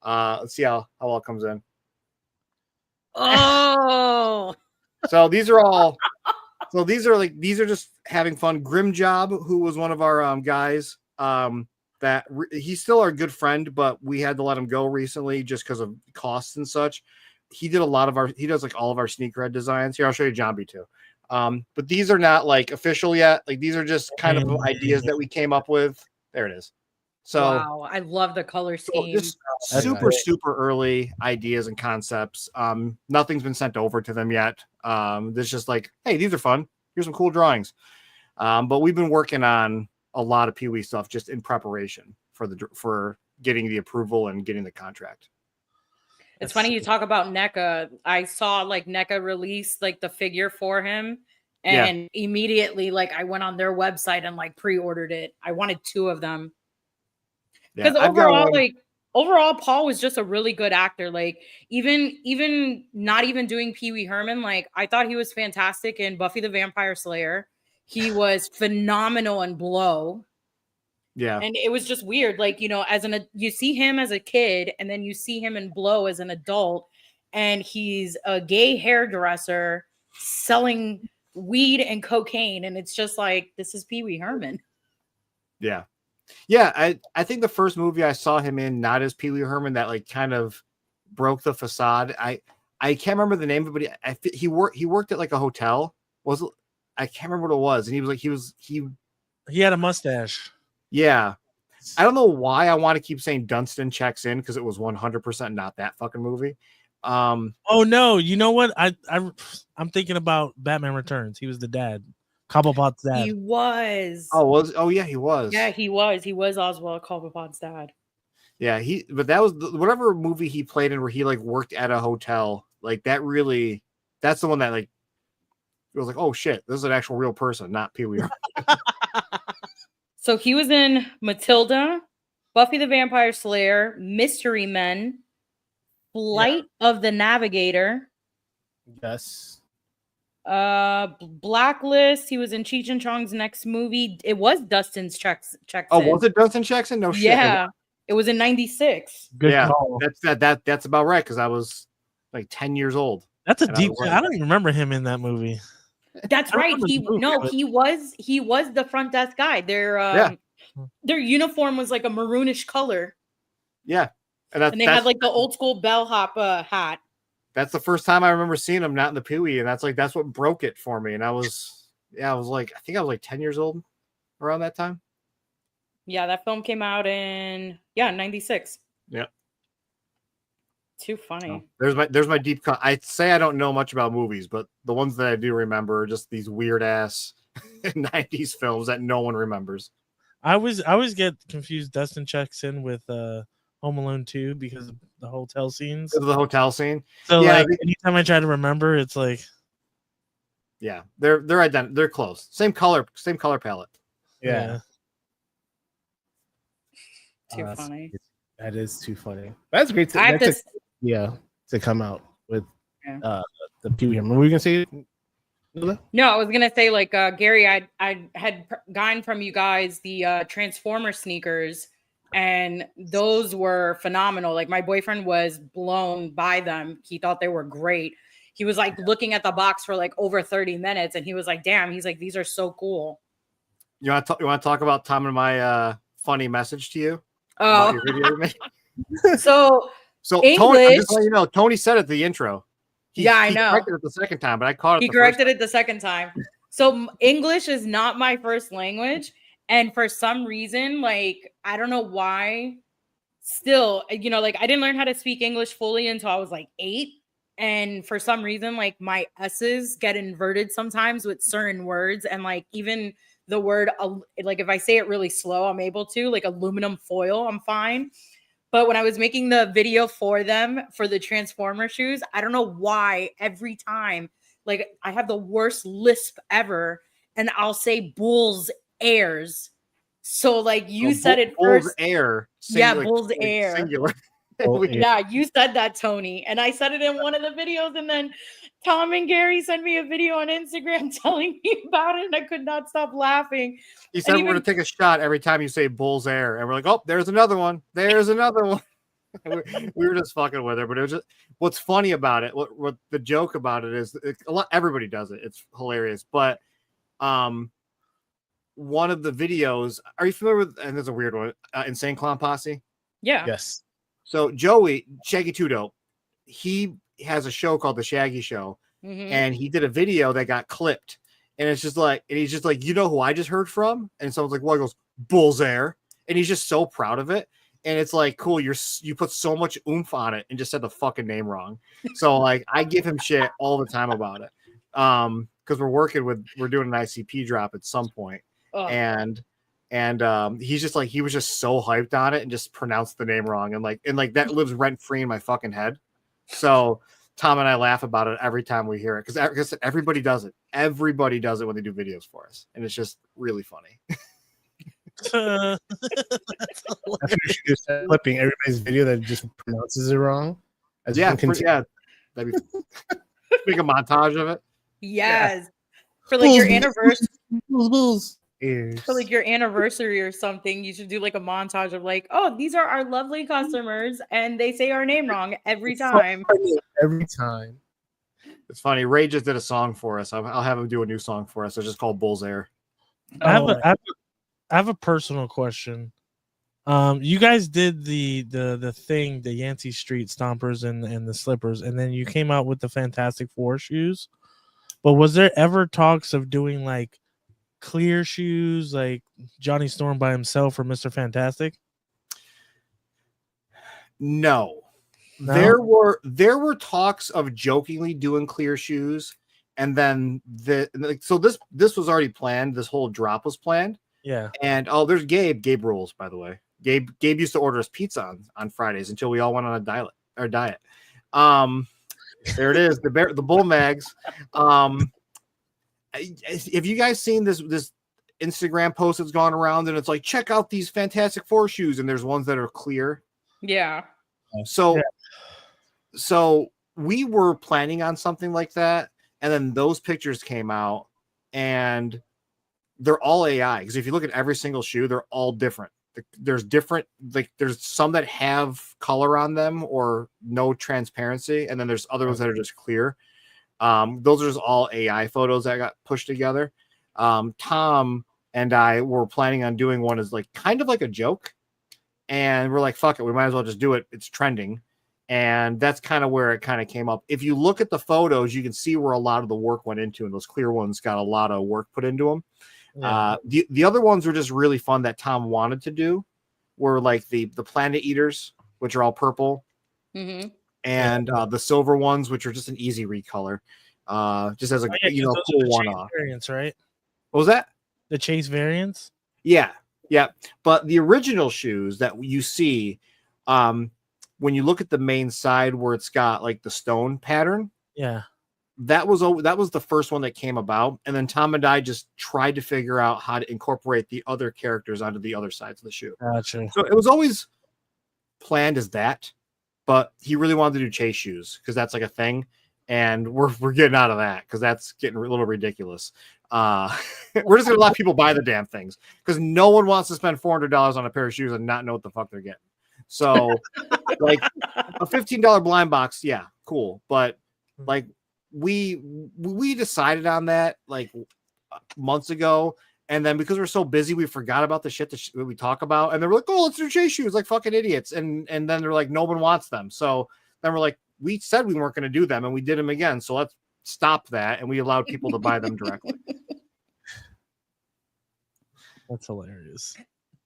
Let's see how well it comes in. Oh, so these are just having fun. Grim Job, who was one of our guys, he's still our good friend, but we had to let him go recently just because of costs and such. He does like all of our sneakerhead designs. Here, I'll show you John B too. But these are not like official yet. Like these are just kind of ideas that we came up with. There it is. So wow, I love the color scheme. just super early ideas and concepts. Nothing's been sent over to them yet. There's just like, hey, these are fun. Here's some cool drawings. But we've been working on a lot of Pee-wee stuff just in preparation for getting the approval and getting the contract. It's funny you talk about NECA. I saw like NECA release like the figure for him, and immediately like I went on their website and like pre-ordered it. I wanted 2 of them because overall Paul was just a really good actor. Like even not even doing Pee-wee Herman, like I thought he was fantastic in Buffy the Vampire Slayer. He was phenomenal in Blow. Yeah. And it was just weird. Like, you know, you see him as a kid and then you see him in Blow as an adult, and he's a gay hairdresser selling weed and cocaine. And it's just like, this is Pee-wee Herman. Yeah. Yeah. I think the first movie I saw him in, not as Pee-wee Herman, that like kind of broke the facade. I can't remember the name of it, but he worked at like a hotel. I can't remember what it was. And he was like, he had a mustache. Yeah. I don't know why I want to keep saying Dunstan checks in, because it was 100% not that fucking movie. Oh no, you know what? I'm thinking about Batman Returns. He was the dad. Cobblepot's dad. He was. Oh yeah, he was. Yeah, he was. He was Oswald Cobblepot's dad. Yeah, but that was whatever movie he played in where he like worked at a hotel. Like that's the one that like it was like, oh shit, this is an actual real person, not Pee-wee. So he was in Matilda, Buffy the Vampire Slayer, Mystery Men, Flight of the Navigator. Yes. Blacklist. He was in Cheech and Chong's next movie. It was Dustin's checks. Oh, was it Dustin Jackson? No shit. Yeah, it was in '96. Good call. That's about right, because I was like 10 years old. That's a deep. I don't even remember him in that movie. That's right. He was the front desk guy. Their uniform was like a maroonish color. Yeah, and they had like the old school bellhop hat. That's the first time I remember seeing him not in the Pee-wee, and that's what broke it for me. And I was like, I think I was like 10 years old around that time. Yeah, that film came out in '96. Yeah. Too funny. Oh, there's my deep cut. I'd say I don't know much about movies, but the ones that I do remember are just these weird ass 90s films that no one remembers. I always get confused. Dustin checks in with Home Alone 2 because of the hotel scenes. Because of the hotel scene. So like anytime I try to remember, it's like, yeah, they're close. Same color palette. Yeah. Too funny. That is too funny. That's great. To come out with the Pee-wee Herman. What were you gonna say? No, I was gonna say like Gary, I had gotten from you guys the Transformer sneakers, and those were phenomenal. Like my boyfriend was blown by them. He thought they were great. He was like looking at the box for like over 30 minutes, and he was like, "Damn!" He's like, "These are so cool." You want to talk about Tom and my funny message to you? Oh, so English, Tony, I'm just letting you know, Tony said it at the intro. He I know. Corrected it the second time, but I caught it. He corrected it the second time. So English is not my first language, and for some reason, like I don't know why. Still, you know, like I didn't learn how to speak English fully until I was like 8, and for some reason, like my S's get inverted sometimes with certain words, and like even the word like if I say it really slow, I'm able to like aluminum foil. I'm fine. But when I was making the video for them for the Transformer shoes, I don't know why every time, like I have the worst lisp ever, and I'll say Bulls Airs. So like you said it Bulls first. Air. Bulls Air. Singular. Yeah, you said that, Tony. And I said it in one of the videos, and then Tom and Gary sent me a video on Instagram telling me about it, and I could not stop laughing. He said we're going to take a shot every time you say Bulls Air. And we're like, oh, there's another one. There's another one. we were just fucking with her. But it was just, what's funny about it, what the joke about it is, everybody does it. It's hilarious. But one of the videos, are you familiar with, and there's a weird one, Insane Clown Posse? Yeah. Yes. So Joey, Shaggy Tudo, he has a show called The Shaggy Show. Mm-hmm. And he did a video that got clipped. And it's just like, and he's just like, you know who I just heard from? And someone's like, well, he goes, Bulls Air. and he's just so proud of it. And it's like, cool, you put so much oomph on it and just said the fucking name wrong. So like I give him shit all the time about it. Because we're doing an ICP drop at some point. And he's just like, he was just so hyped on it and just pronounced the name wrong. And like that lives rent free in my fucking head. So Tom and I laugh about it every time we hear it. Because everybody does it. Everybody does it when they do videos for us. And it's just really funny. Flipping everybody's video that just pronounces it wrong. That'd be make a montage of it. Yes. For like your anniversary. Ears. For like your anniversary or something, you should do like a montage of like, oh, these are our lovely customers, and they say our name wrong every time. Every time. It's funny. Ray just did a song for us. I'll have him do a new song for us. It's just called Bull's Air. I have a personal question. You guys did the thing, the Yancey Street Stompers and the slippers, and then you came out with the Fantastic Four shoes. But was there ever talks of doing like clear shoes, like Johnny Storm by himself or Mr. Fantastic? No. There were talks of jokingly doing clear shoes, and then so this was already planned. This whole drop was planned. Yeah. And there's Gabe. Gabe rules, by the way. Gabe used to order us pizza on Fridays until we all went on a diet. There it is, the bull mags. Have you guys seen this Instagram post that's gone around, and it's like, check out these Fantastic Four shoes, and there's ones that are clear. Yeah. So we were planning on something like that, and then those pictures came out, and they're all AI. Because if you look at every single shoe, they're all different. There's different, like there's some that have color on them or no transparency, and then there's other ones that are just clear. Those are just all AI photos that got pushed together. Tom and I were planning on doing one as like kind of like a joke, and we're like, fuck it, we might as well just do it. It's trending. And that's kind of where it kind of came up. If you look at the photos, you can see where a lot of the work went into, and those clear ones got a lot of work put into them. Yeah. The other ones were just really fun that Tom wanted to do, were like the Planet Eaters, which are all purple, and the silver ones, which are just an easy recolor, just as a cool one-off variants, right? What was that? The Chase variants? Yeah. But the original shoes that you see, when you look at the main side where it's got like the stone pattern, that was the first one that came about, and then Tom and I just tried to figure out how to incorporate the other characters onto the other sides of the shoe. Gotcha. So it was always planned as that, but he really wanted to do Chase shoes because that's like a thing, and we're getting out of that because that's getting a little ridiculous. We're just gonna let people buy the damn things because no one wants to spend $400 on a pair of shoes and not know what the fuck they're getting. So like a $15 blind box, yeah, cool, but like we decided on that like months ago, and then because we're so busy, we forgot about the shit that we talk about, and they were like, oh, let's do Chase shoes like fucking idiots, and then they're like, no one wants them. So then we're like, we said we weren't going to do them, and we did them again, so let's stop that, and we allowed people to buy them directly. That's hilarious.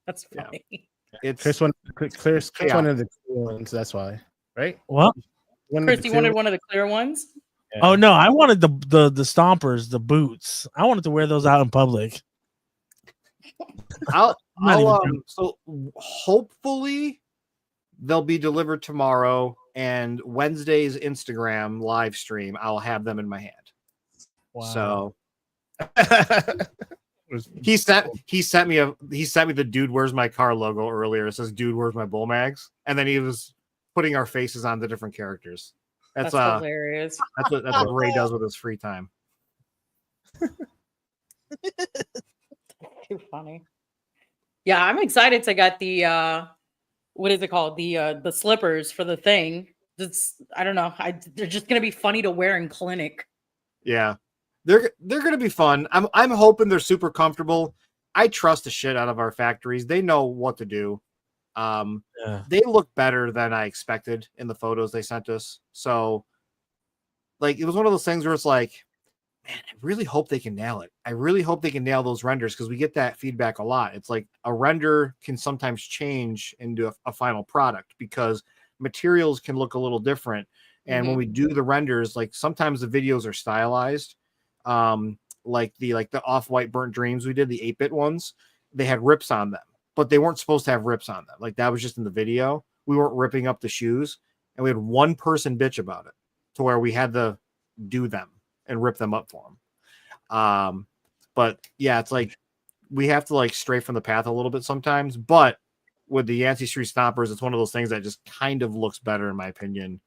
That's funny. Yeah. It's Chris one of the cool ones, that's why, right? What? Chris, you wanted one of the clear ones? Yeah. Oh no, I wanted the stompers, the boots. I wanted to wear those out in public. So hopefully they'll be delivered tomorrow, and Wednesday's Instagram live stream, I'll have them in my hand. Wow. So he sent me the Dude Where's My Car logo earlier. It says Dude Where's My Bull Mags, and then he was putting our faces on the different characters. That's hilarious. That's what Ray does with his free time. Too funny. Yeah, I'm excited to get the what is it called? The slippers for the thing. I don't know. They're just gonna be funny to wear in clinic. Yeah. They're gonna be fun. I'm hoping they're super comfortable. I trust the shit out of our factories. They know what to do. They look better than I expected in the photos they sent us. So like it was one of those things where it's like, man, I really hope they can nail it. I really hope they can nail those renders, because we get that feedback a lot. It's like a render can sometimes change into a final product because materials can look a little different. And when we do the renders, like sometimes the videos are stylized. Like the off-white burnt dreams we did, the 8-bit ones, they had rips on them, but they weren't supposed to have rips on them. Like that was just in the video. We weren't ripping up the shoes, and we had one person bitch about it to where we had to do them and rip them up for them. But yeah, it's like we have to like stray from the path a little bit sometimes. But with the Yancey Street Stompers, it's one of those things that just kind of looks better, in my opinion,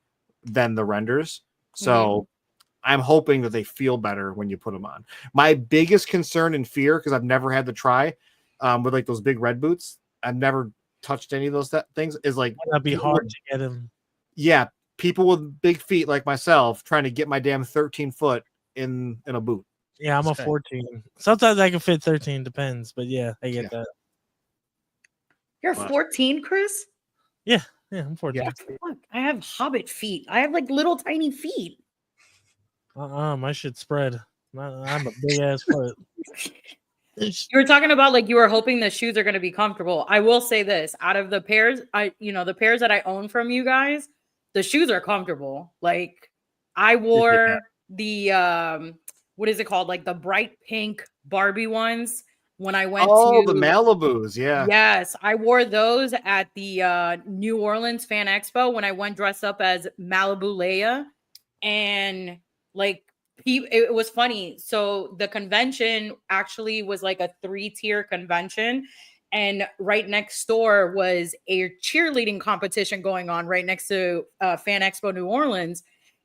than the renders. So I'm hoping that they feel better when you put them on. My biggest concern and fear, because I've never had to try with like those big red boots, I've never touched any of those things, is like that'd be hard to get them. Yeah, people with big feet like myself trying to get my damn 13 foot in a boot. Yeah, I'm a 14. Sometimes I can fit 13, depends. But yeah, I get that. You're 14, Chris? Yeah, I'm 14. Yeah. Fuck, I have hobbit feet. I have like little tiny feet. My shit spread. I'm a big ass foot. You were talking about like you were hoping the shoes are going to be comfortable. I will say this: out of the pairs, the pairs that I own from you guys, the shoes are comfortable. Like I wore the what is it called? Like the bright pink Barbie ones when I went to the Malibus. Yeah. Yes, I wore those at the New Orleans Fan Expo when I went dressed up as Malibu Leia, and like it was funny. So the convention actually was like a 3-tier convention, and right next door was a cheerleading competition going on right next to Fan Expo New Orleans.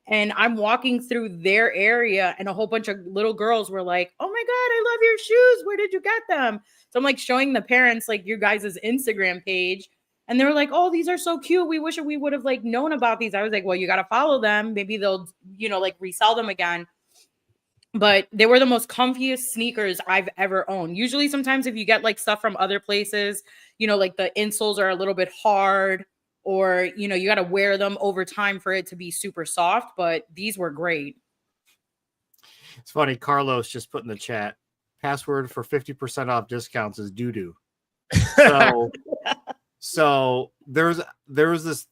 And I'm walking through their area, and a whole bunch of little girls were like, "Oh my God, I love your shoes. Where did you get them?" So I'm like showing the parents like your guys' Instagram page. And they were like, "Oh, these are so cute. We wish we would have like known about these." I was like, "Well, you got to follow them. Maybe they'll, like resell them again." But they were the most comfiest sneakers I've ever owned. Usually, sometimes if you get like stuff from other places, like the insoles are a little bit hard, or, you got to wear them over time for it to be super soft. But these were great. It's funny. Carlos just put in the chat, password for 50% off discounts is doo-doo. So there was this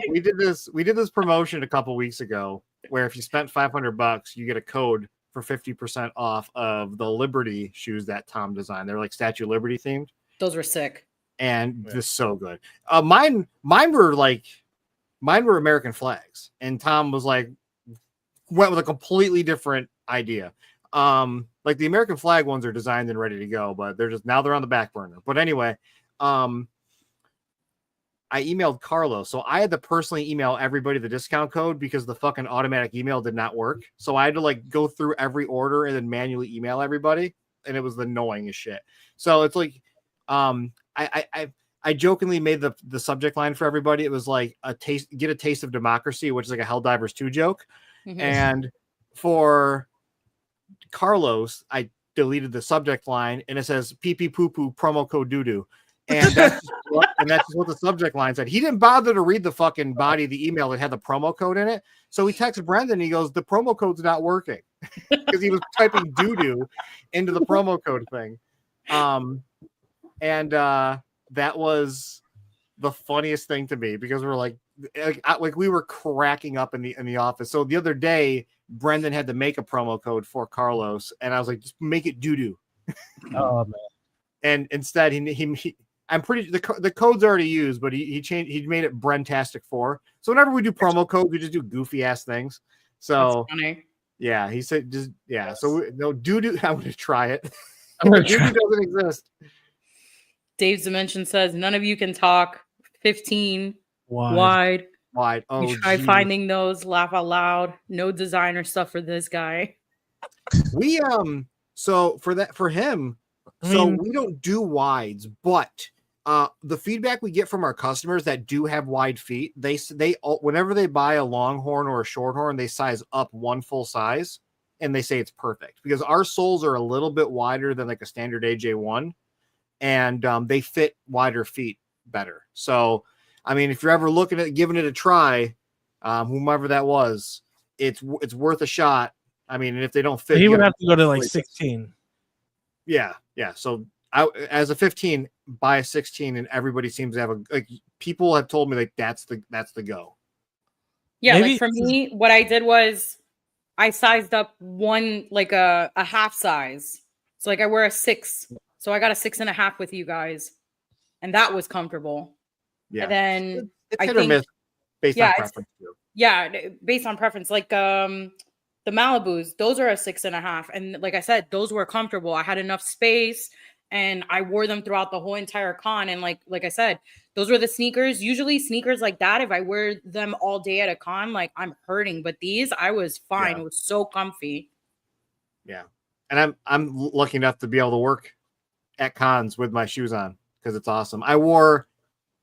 we did this promotion a couple weeks ago where if you spent $500, you get a code for 50% off of the Liberty shoes that Tom designed. They're like Statue of Liberty themed. Those were sick. And just so good. Mine were American flags, and Tom was like went with a completely different idea. Like the American flag ones are designed and ready to go, but they're on the back burner. But anyway, I emailed Carlos, so I had to personally email everybody the discount code because the fucking automatic email did not work. So I had to like go through every order and then manually email everybody, and it was annoying as shit. So it's like, I jokingly made the subject line for everybody. It was like get a taste of democracy, which is like a Helldivers 2 joke. Mm-hmm. And for Carlos, I deleted the subject line and it says pee pee poo poo promo code doo doo. And that's just what the subject line said. He didn't bother to read the fucking body of the email that had the promo code in it. So he texted Brendan and he goes, "The promo code's not working," because he was typing doo doo into the promo code thing. And that was the funniest thing to me because we're like we were cracking up in the office. So the other day, Brendan had to make a promo code for Carlos, and I was like, "Just make it doo doo." Oh man! And instead, he I'm pretty the code's already used, but he made it Brentastic 4. So whenever we do promo codes, we just do goofy ass things. So that's funny. Yeah, he said just yeah. So no doo doo. I'm gonna try it. Doo doo doesn't exist. Dave's Dimension says none of you can talk. 15 wide. Oh, you try finding those. Laugh out loud. No designer stuff for this guy. We so for him, so we don't do wides, but the feedback we get from our customers that do have wide feet, they whenever they buy a Longhorn or a Shorthorn, they size up one full size and they say it's perfect because our soles are a little bit wider than like a standard AJ1, and they fit wider feet better. So, I mean, if you're ever looking at giving it a try, whomever that was, it's worth a shot. I mean, if they don't fit, he would have to go to like 16. Yeah. So as a 15, buy a 16, and everybody seems to have people have told me like that's the go. Yeah, Maybe like for me, what I did was I sized up one like a half size. So like I wear a 6, so I got a 6.5 with you guys, and that was comfortable. Yeah, and then it's I hit or think miss based on preference too. Yeah, based on preference. Like the Malibus, those are a 6.5, and like I said, those were comfortable. I had enough space, and I wore them throughout the whole entire con. And like I said, those were the sneakers. Usually sneakers like that, if I wear them all day at a con, like I'm hurting. But these, I was fine. Yeah. It was so comfy. Yeah, and I'm lucky enough to be able to work at cons with my shoes on because it's awesome. I wore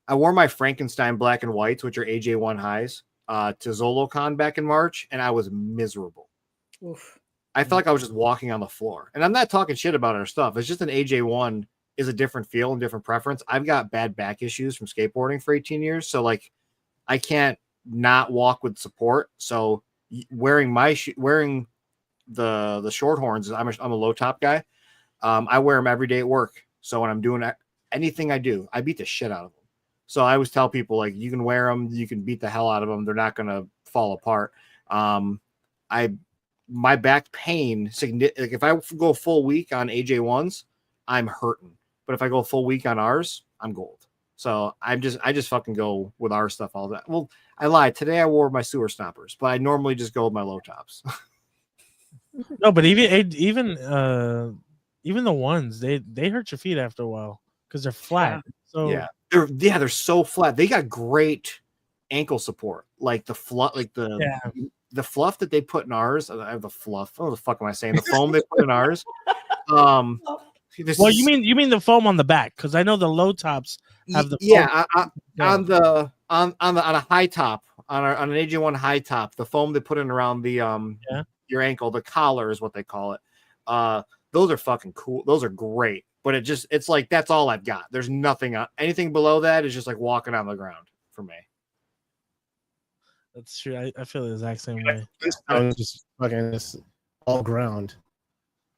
my Frankenstein black and whites, which are AJ1 highs, to ZoloCon back in March, and I was miserable. Oof. I felt like I was just walking on the floor. And I'm not talking shit about our stuff. It's just an AJ1 is a different feel and different preference. I've got bad back issues from skateboarding for 18 years. So like I can't not walk with support. So wearing the short horns, I'm a low top guy. I wear them every day at work. So when I'm doing anything I do, I beat the shit out of them. So I always tell people like you can wear them, you can beat the hell out of them. They're not going to fall apart. My back pain, like if I go full week on AJ1s, I'm hurting. But if I go full week on ours, I'm gold. So I just fucking go with our stuff all that. Well, I lied. Today I wore my sewer stompers, but I normally just go with my low tops. No, but even the ones they hurt your feet after a while because they're flat. Yeah. So they're so flat. They got great ankle support, like the fluff, like the fluff that they put in ours. I have the fluff. What the fuck am I saying? The foam they put in ours. Well, you mean the foam on the back? Because I know the low tops have the foam. On a high top on an AJ1 high top, the foam they put in around the your ankle, the collar is what they call it. Those are fucking cool. Those are great. But it's like that's all I've got. There's nothing anything below that is just like walking on the ground for me. That's true. I feel the exact same way. Just fucking this all ground.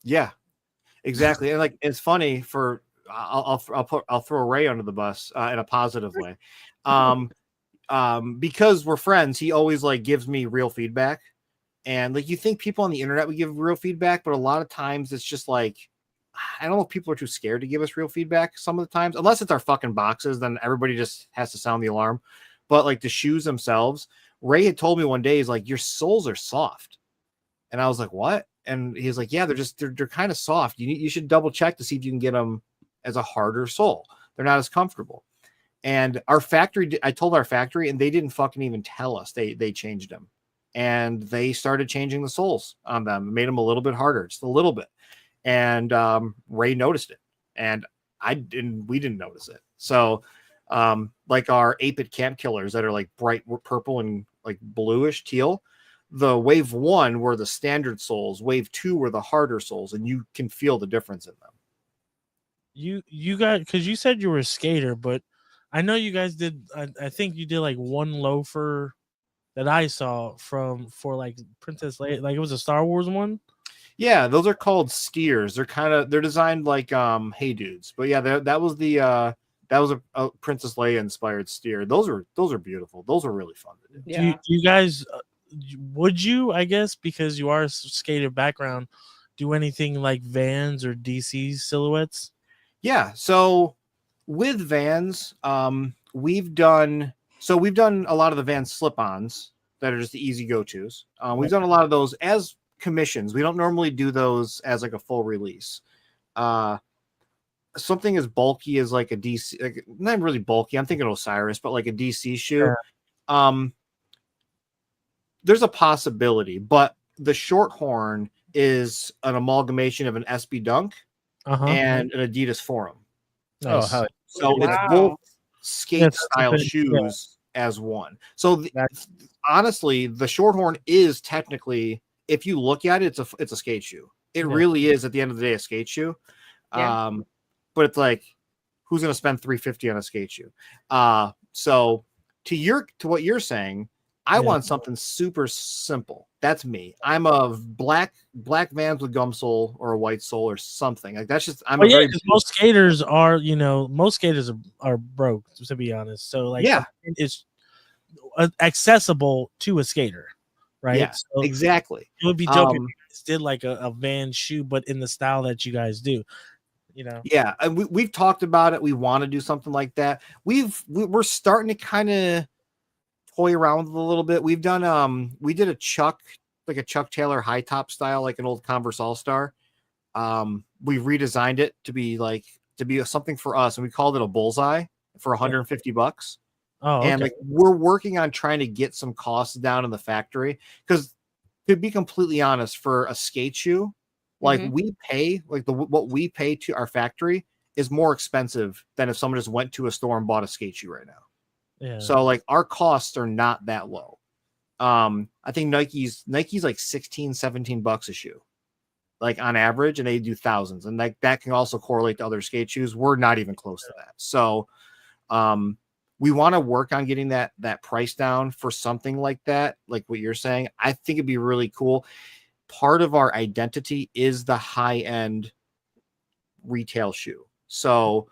Yeah, exactly. And like it's funny for I'll throw Ray under the bus in a positive way, because we're friends. He always like gives me real feedback, and like you think people on the internet would give real feedback, but a lot of times it's just like I don't know if people are too scared to give us real feedback. Some of the times, unless it's our fucking boxes, then everybody just has to sound the alarm. But like the shoes themselves. Ray had told me one day, he's like, your soles are soft. And I was like, what? And he's like, yeah, they're kind of soft. You should double check to see if you can get them as a harder sole. They're not as comfortable. And our factory, I told our factory, and they didn't fucking even tell us. They changed them. And they started changing the soles on them, made them a little bit harder, just a little bit. And Ray noticed it. And we didn't notice it. So like our 8-bit camp killers that are like bright purple and like bluish teal, the wave 1 were the standard soles, wave 2 were the harder soles, and you can feel the difference in them. You got, because you said you were a skater, but I know you guys did. I think you did like one loafer that I saw for like Princess Leia, like it was a Star Wars one. Yeah, those are called steers. They're designed like Hey Dudes, but yeah, that was a Princess Leia inspired steer. Those are beautiful. Those are really fun to do. Yeah. Do you guys would you, I guess, because you are a skater background, do anything like Vans or DC silhouettes? Yeah. So with Vans, we've done a lot of the Vans slip-ons that are just the easy go-tos. We've done a lot of those as commissions. We don't normally do those as like a full release. Something as bulky as like a DC, like, not really bulky. I'm thinking Osiris, but like a DC shoe. Yeah. There's a possibility, but the short horn is an amalgamation of an SB Dunk and an Adidas Forum. Nice. So it's both skate style shoes as one. So honestly, the short horn is technically, if you look at it, it's a skate shoe. It really is at the end of the day a skate shoe. Yeah. But it's like, who's going to spend $350 on a skate shoe? So to what you're saying, I want something super simple. That's me. I'm a black Vans with gum sole or a white sole or something. Like that's just I'm a very most skaters are, most skaters are broke, to be honest. So like it's accessible to a skater, right? Yeah, so exactly. It would be dope if you guys did like a Van shoe, but in the style that you guys do. Yeah, and we've talked about it. We want to do something like that. We're starting to kind of toy around with it a little bit. We've done we did a Chuck Taylor high top style, like an old Converse All-Star. We redesigned it to be something for us, and we called it a bullseye for $150. Oh, okay. And like we're working on trying to get some costs down in the factory, because to be completely honest, for a skate shoe, like we pay what we pay to our factory is more expensive than if someone just went to a store and bought a skate shoe right now. Yeah. So like our costs are not that low. I think Nike's like $16-17 a shoe, like on average, and they do thousands, and like that can also correlate to other skate shoes. We're not even close to that. So we want to work on getting that price down for something like that, like what you're saying. I think it'd be really cool. Part of our identity is the high-end retail shoe. So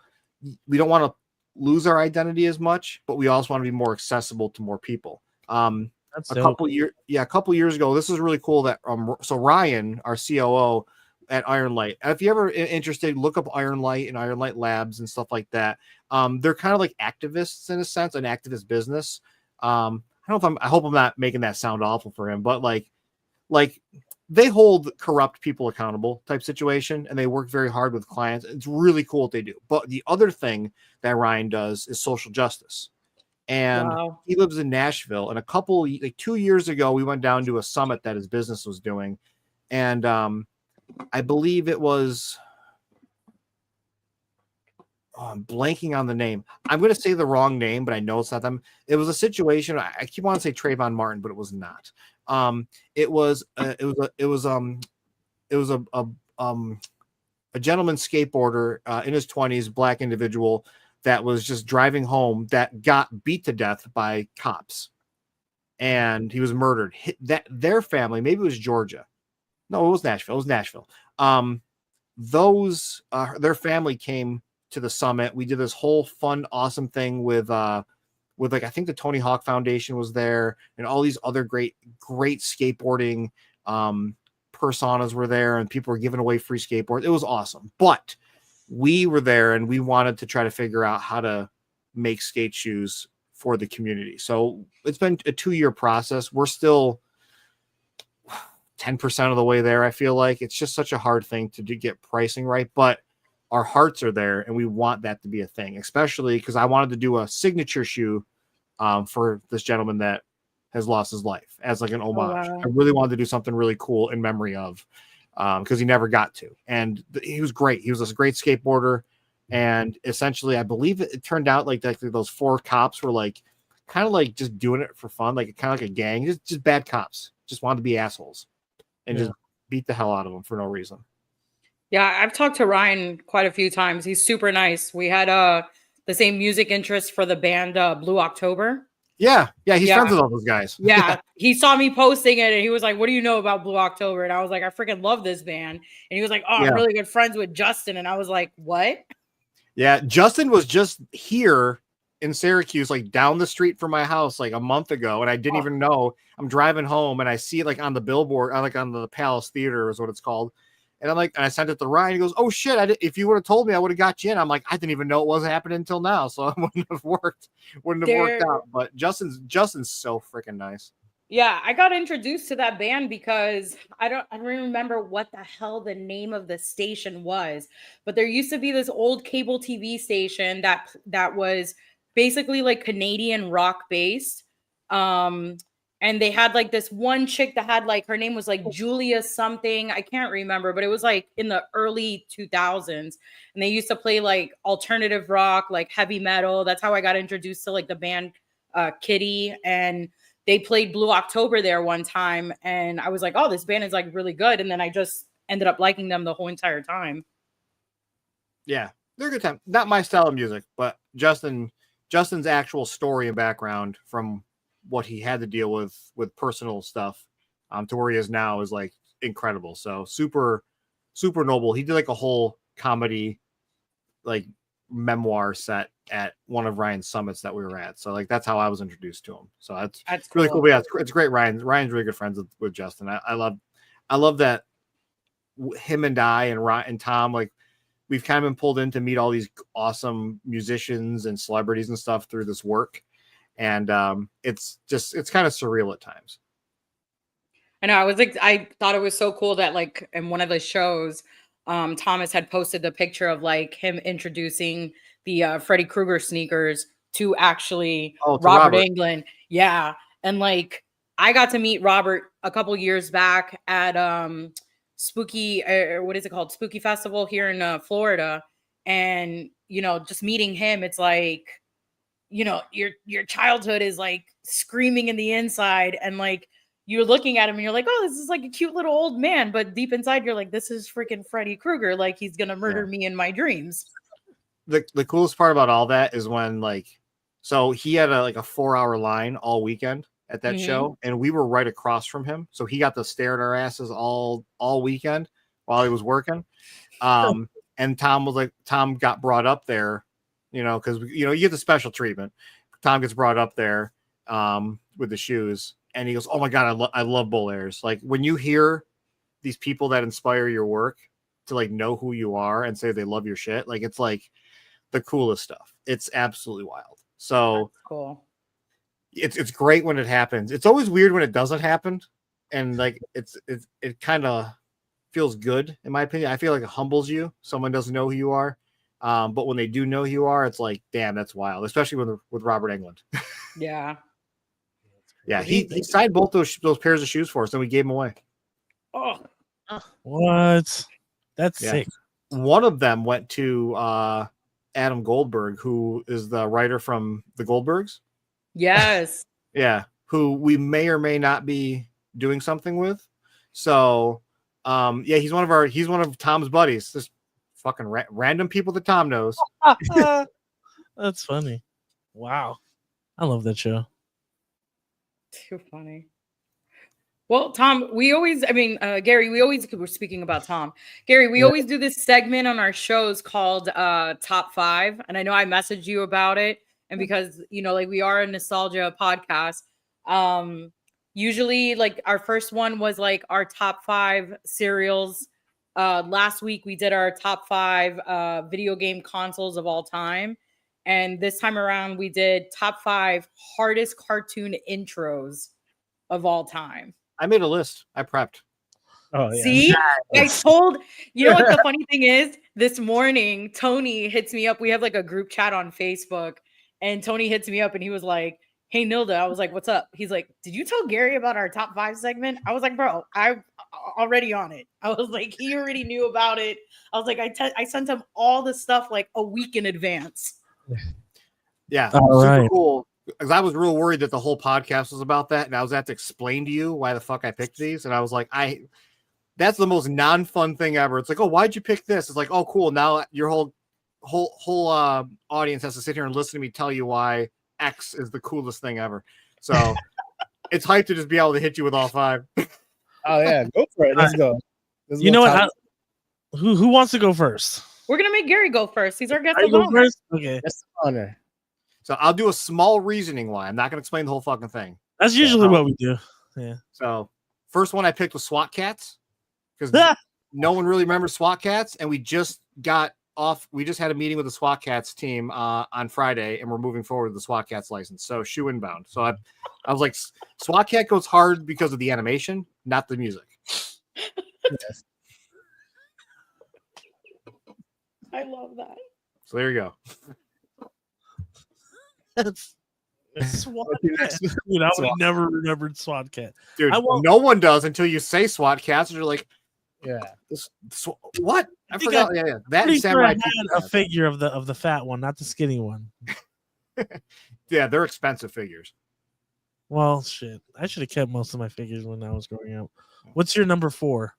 we don't want to lose our identity as much, but we also want to be more accessible to more people. That's a couple years ago, this is really cool that so Ryan, our COO at Iron Light, if you ever interested, look up Iron Light and Iron Light Labs and stuff like that. They're kind of like activists in a sense, an activist business. I hope I'm not making that sound awful for him, but like they hold corrupt people accountable type situation, and they work very hard with clients. It's really cool what they do. But the other thing that Ryan does is social justice. And he lives in Nashville. And 2 years ago, we went down to a summit that his business was doing. And I believe it was, I'm blanking on the name. I'm going to say the wrong name, but I know it's not them. It was a situation. I keep wanting to say Trayvon Martin, but it was not. It was a gentleman skateboarder in his 20s, black individual that was just driving home that got beat to death by cops, and he was murdered. Their family, maybe it was Georgia. No, it was Nashville. It was Nashville. Their family came to the summit. We did this whole fun, awesome thing with like, I think the Tony Hawk Foundation was there, and all these other great skateboarding personas were there, and people were giving away free skateboards. It was awesome. But we were there, and we wanted to try to figure out how to make skate shoes for the community. So it's been a 2-year process. We're still 10% of the way there. I feel like it's just such a hard thing to get pricing right, but our hearts are there, and we want that to be a thing, especially because I wanted to do a signature shoe for this gentleman that has lost his life as like an homage. I really wanted to do something really cool in memory of, because he never got to. And he was great. He was this great skateboarder. And essentially, I believe it turned out like those 4 cops were like kind of like just doing it for fun, like kind of like a gang, just bad cops, just wanted to be assholes and just beat the hell out of them for no reason. Yeah, I've talked to Ryan quite a few times. He's super nice. We had the same music interest for the band Blue October. Yeah, he's friends with all those guys. Yeah, he saw me posting it, and he was like, "What do you know about Blue October?" And I was like, "I freaking love this band." And he was like, "Oh, I'm really good friends with Justin." And I was like, "What?" Yeah, Justin was just here in Syracuse, like down the street from my house, like a month ago, and I didn't even know. I'm driving home, and I see it like on the billboard, like on the Palace Theater is what it's called. And I'm like, and I sent it to Ryan. He goes, "Oh shit! If you would have told me, I would have got you in." I'm like, I didn't even know it wasn't happening until now, so it wouldn't have worked out. But Justin's so freaking nice. Yeah, I got introduced to that band because I don't remember what the hell the name of the station was, but there used to be this old cable TV station that was basically like Canadian rock based. And they had like this one chick that had like, her name was like Julia something. I can't remember, but it was like in the early 2000s. And they used to play like alternative rock, like heavy metal. That's how I got introduced to like the band Kitty. And they played Blue October there one time. And I was like, oh, this band is like really good. And then I just ended up liking them the whole entire time. Yeah, they're a good time. Not my style of music, but Justin's actual story and background from what he had to deal with personal stuff to where he is now is like incredible. So super noble. He did like a whole comedy like memoir set at one of Ryan's summits that we were at. So like that's how I was introduced to him. So that's really cool. But yeah, it's great. Ryan's really good friends with Justin. I love that him and Ryan and Tom, like we've kind of been pulled in to meet all these awesome musicians and celebrities and stuff through this work. And it's kind of surreal at times. I know. I thought it was so cool that like in one of the shows, Thomas had posted the picture of like him introducing the Freddy Krueger sneakers to actually Robert Englund. Yeah. And like I got to meet Robert a couple years back at Spooky, what is it called? Spooky Festival here in Florida. And, you know, just meeting him, it's like, you know, your childhood is like screaming in the inside, and like you're looking at him and you're like, oh, this is like a cute little old man. But deep inside, you're like, this is freaking Freddy Krueger. Like he's going to murder me in my dreams. The coolest part about all that is when like, so he had a 4-hour line all weekend at that show, and we were right across from him. So he got to stare at our asses all weekend while he was working. And Tom got brought up there, you know, because, you know, you get the special treatment. Tom gets brought up there with the shoes, and he goes, oh my God, I love BULLAIRS. Like when you hear these people that inspire your work to like know who you are and say they love your shit, like it's like the coolest stuff. It's absolutely wild. So that's cool. It's great when it happens. It's always weird when it doesn't happen. And like it kind of feels good, in my opinion. I feel like it humbles you. Someone doesn't know who you are. But when they do know who you are, it's like, damn, that's wild. Especially with Robert Englund. Yeah. Yeah, he signed both those pairs of shoes for us, and we gave them away. Oh, what? That's sick. One of them went to Adam Goldberg, who is the writer from the Goldbergs. Yes. Yeah, who we may or may not be doing something with. So, yeah, he's one of Tom's buddies. Just fucking random people that Tom knows. That's funny. Wow, I love that show. Too funny. Well, Tom, Gary, we're speaking about Tom. Gary, we always do this segment on our shows called Top 5. And I know I messaged you about it. And because, you know, like we are a nostalgia podcast, usually like our first one was like our top 5 cereals. Last week we did our top 5 video game consoles of all time. And this time around we did top 5 hardest cartoon intros of all time. I made a list. I prepped. Oh, yeah. See, nice. You know what the funny thing is? This morning, Tony hits me up. We have like a group chat on Facebook, and Tony hits me up and he was like, hey, Nilda. I was like, what's up? He's like, did you tell Gary about our top 5 segment? I was like, bro, I'm already on it. I was like, he already knew about it. I was like, I sent him all the stuff like a week in advance. Yeah, super cool. Because I was real worried that the whole podcast was about that, and I was have to explain to you why the fuck I picked these. And I was like, that's the most non-fun thing ever. It's like, oh, why'd you pick this? It's like, oh, cool. Now your whole audience has to sit here and listen to me tell you why X is the coolest thing ever. So it's hype to just be able to hit you with all 5. Oh yeah, go for it. Let's go. You know what? Who wants to go first? We're gonna make Gary go first. He's our guest. Go first? Okay, that's an honor. So I'll do a small reasoning why. I'm not going to explain the whole fucking thing. That's usually what we do. Yeah. So first one I picked was SWAT Cats, because no one really remembers SWAT Cats, and we just got off. We just had a meeting with the SWAT Cats team on Friday, and we're moving forward with the SWAT Cats license. So shoe inbound. So I was like, SWAT Cat goes hard because of the animation, not the music. Yes. I love that. So there you go. That's SWAT Cat. Dude, I would never remembered SWAT Cat. Dude, no one does until you say SWAT Cats, and you're like, yeah, what? I forgot. Yeah. That Samurai had a figure of the fat one, not the skinny one. Yeah, they're expensive figures. Well, shit. I should have kept most of my figures when I was growing up. What's your number 4?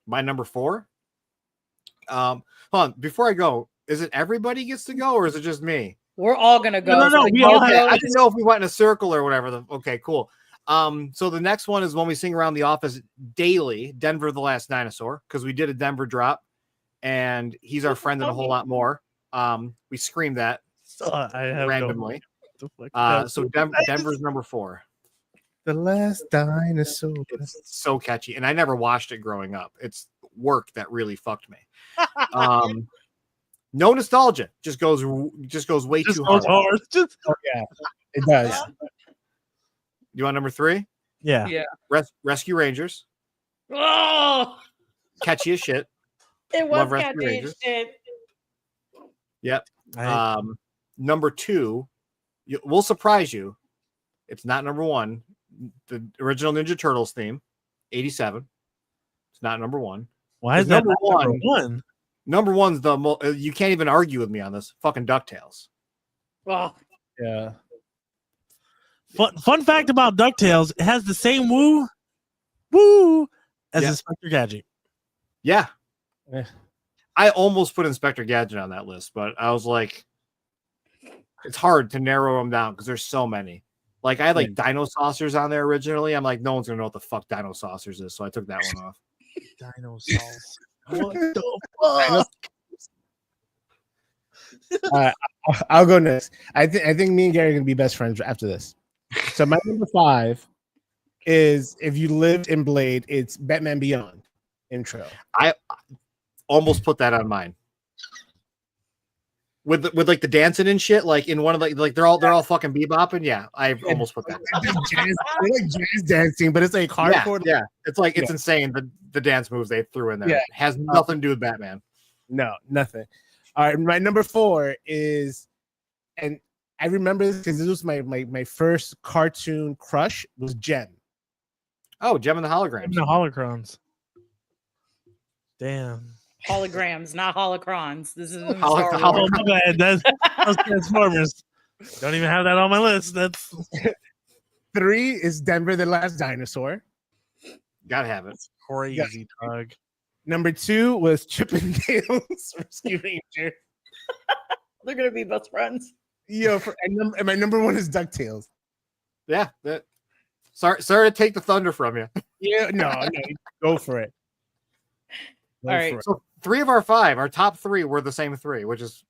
My number 4? Hold on. Before I go, is it everybody gets to go, or is it just me? We're all gonna go. No. So We all I didn't know if we went in a circle or whatever. Okay, cool. So the next one is one we sing around the office daily, Denver the Last Dinosaur, because we did a Denver drop, and he's our friend and a whole lot more. We screamed that I have randomly. No So Denver's number 4. The Last Dinosaur. It's so catchy, and I never watched it growing up. It's work that really fucked me. No nostalgia, just goes way too hard. Oh, yeah, it does. You want number 3? Yeah. Rescue Rangers. Oh, Catchy as shit. it Love was Rescue catchy as Rangers. shit. Yep. Number 2, we'll surprise you. It's not number 1. The original Ninja Turtles theme, 87. It's not number 1. Why is that number number 1? one? Number 1's the you can't even argue with me on this. Fucking DuckTales. Oh, Yeah. Fun fact about DuckTales: it has the same woo as Yeah. Inspector Gadget. Yeah. Yeah. I almost put Inspector Gadget on that list, but I was like, it's hard to narrow them down because there's so many. Like I had like Dino Saucers on there originally. I'm like, no one's gonna know what the fuck Dino Saucers is, so I took that one off. Dinosaurs. What the fuck? I'll go next. I think me and Gary are gonna be best friends after this. So my number 5 is if you lived in Blade, it's Batman Beyond intro. I almost put that on mine. With like the dancing and shit, like in one of like they're all fucking bebopping. Yeah, I almost put that. They're like jazz dancing, but it's like hardcore. Yeah. It's like it's insane the dance moves they threw in there. Yeah. It has nothing to do with Batman. No, nothing. All right, my number 4 is, and I remember this because this was my first cartoon crush was Jem. Oh, Jem and the Holograms. The holocrons. Damn. holograms, not holocrons. This is Oh, my bad. That's Transformers. Don't even have that on my list. That's 3 is Denver the Last Dinosaur. Gotta have it. crazy, dog. Number 2 was Chip and Dale's Rescue Ranger. They're gonna be best friends. Yo, and my number 1 is DuckTales. Yeah. Sorry to take the thunder from you. Yeah, no, go for it. All right. So 3 of our 5, our top 3 were the same 3, which is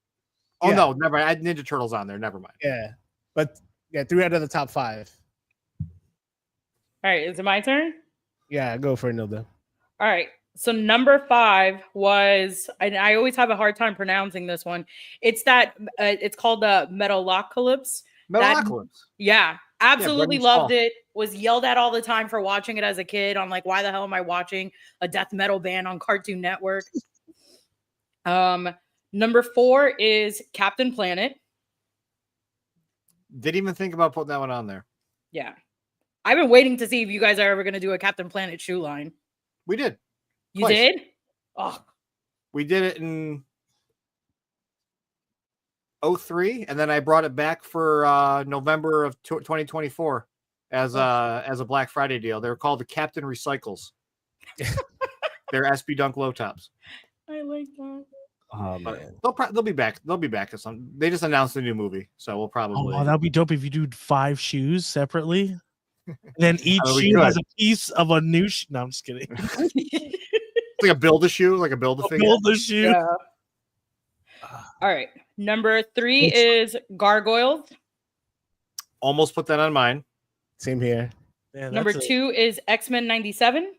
no, never mind. I had Ninja Turtles on there. Never mind. Yeah, but 3 out of the top 5. All right, is it my turn? Yeah, go for it, Nilda. All right. So number 5 was, and I always have a hard time pronouncing this one. It's that it's called the Metalocalypse. Metalocalypse. Yeah, absolutely Brendan loved Shaw. it. Was yelled at all the time for watching it as a kid. I'm like, why the hell am I watching a death metal band on Cartoon Network? Number 4 is Captain Planet. Didn't even think about putting that one on there. Yeah. I've been waiting to see if you guys are ever going to do a Captain Planet shoe line. We did. You Twice. did? Oh, We did it in 2003, and then I brought it back for November of 2024 as a Black Friday deal. They were called the Captain Recycles. They're SB Dunk low tops. I like that. Oh, But man. they'll be back. They'll be back at some. They just announced a new movie, so we'll probably. Oh, that'd be dope if you do 5 shoes separately. And then each Oh, we shoe could. has a piece of a new shoe. No, I'm just kidding. It's like a build-a-shoe, like a build-a-figure. Build the shoe. Yeah. All right. Number 3 is Gargoyles. Almost put that on mine. Same here. Man, Number that's 2 is X-Men 97.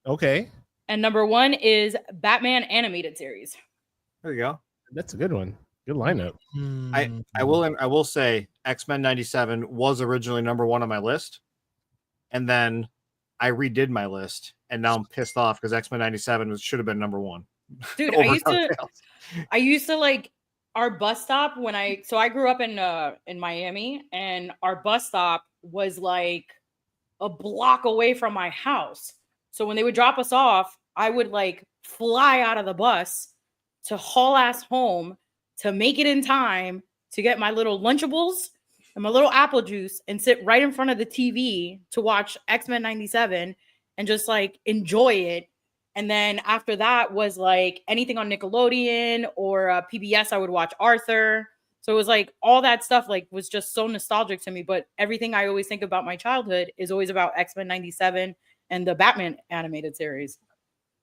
Okay, And number 1 is Batman animated series. There you go. that's a good one. Good lineup. I will say X-Men 97 was originally number 1 on my list, and then I redid my list, and now I'm pissed off because X-Men 97 should have been number 1. Dude, over I used to like our bus stop when I grew up in Miami, and our bus stop was like a block away from my house. So when they would drop us off, I would like fly out of the bus to haul ass home to make it in time to get my little Lunchables and my little apple juice and sit right in front of the TV to watch X-Men 97 and just like enjoy it. And then after that was like anything on Nickelodeon or PBS, I would watch Arthur. So it was like all that stuff like was just so nostalgic to me. But everything I always think about my childhood is always about X-Men 97 and the Batman animated series.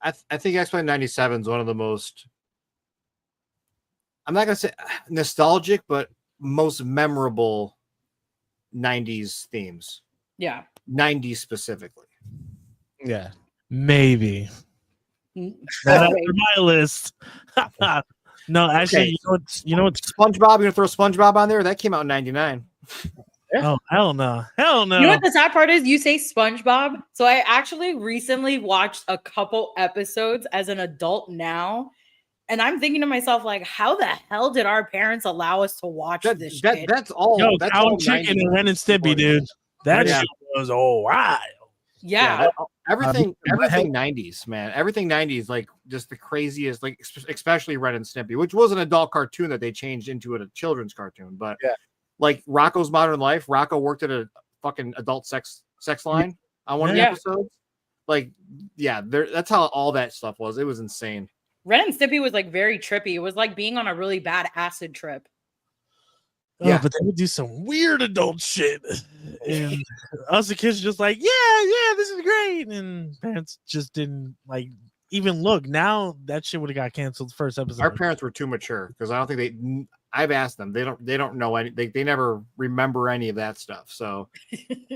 I think X-Men 97 is one of the most, I'm not going to say nostalgic, but most memorable 90s themes. Yeah. 90s specifically. Yeah. Maybe. Not after my list. No, actually, Okay. you know what? SpongeBob, you're gonna throw SpongeBob on there? That came out in 99. Oh, hell no. Hell no. You know what the sad part is? You say SpongeBob. So I actually recently watched a couple episodes as an adult now. And I'm thinking to myself, like, how the hell did our parents allow us to watch this shit? That's all. Yo, that's Cow all and Chicken 90s. and Ren and Stimpy, dude. That Yeah. shit was wild. Yeah. Everything 90s, man. Everything 90s, like just the craziest, like especially Ren and Stimpy, which was an adult cartoon that they changed into a children's cartoon. But like Rocco's Modern Life, Rocco worked at a fucking adult sex line on one of the episodes. Like, that's how all that stuff was. It was insane. Ren and Stimpy was like very trippy. It was like being on a really bad acid trip. Yeah, but they would do some weird adult shit. And us the kids just like, yeah, this is great. And parents just didn't like even look. Now that shit would have got canceled first episode. Our parents were too mature because I don't think I've asked them. They don't know any. They never remember any of that stuff. So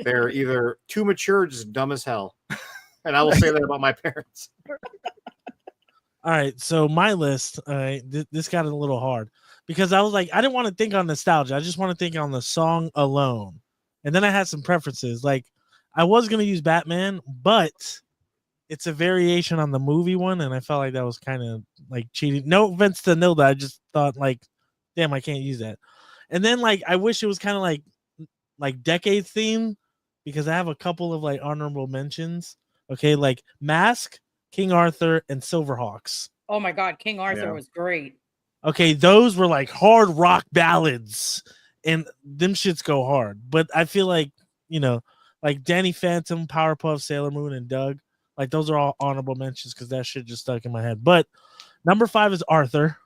they're either too mature or just dumb as hell. And I will say that about my parents. All right, so my list, all right, this got a little hard because I was like, I didn't want to think on nostalgia. I just want to think on the song alone. And then I had some preferences. Like, I was going to use Batman, but it's a variation on the movie one, and I felt like that was kind of like cheating. No offense to Nilda, I just thought like, damn, I can't use that. And then like, I wish it was kind of like decade theme because I have a couple of like honorable mentions. Okay, like Mask, King Arthur, and Silverhawks. Oh my God, King Arthur was great. Okay, those were like hard rock ballads, and them shits go hard. But I feel like, like Danny Phantom, Powerpuff, Sailor Moon, and Doug, like those are all honorable mentions because that shit just stuck in my head. But number 5 is Arthur.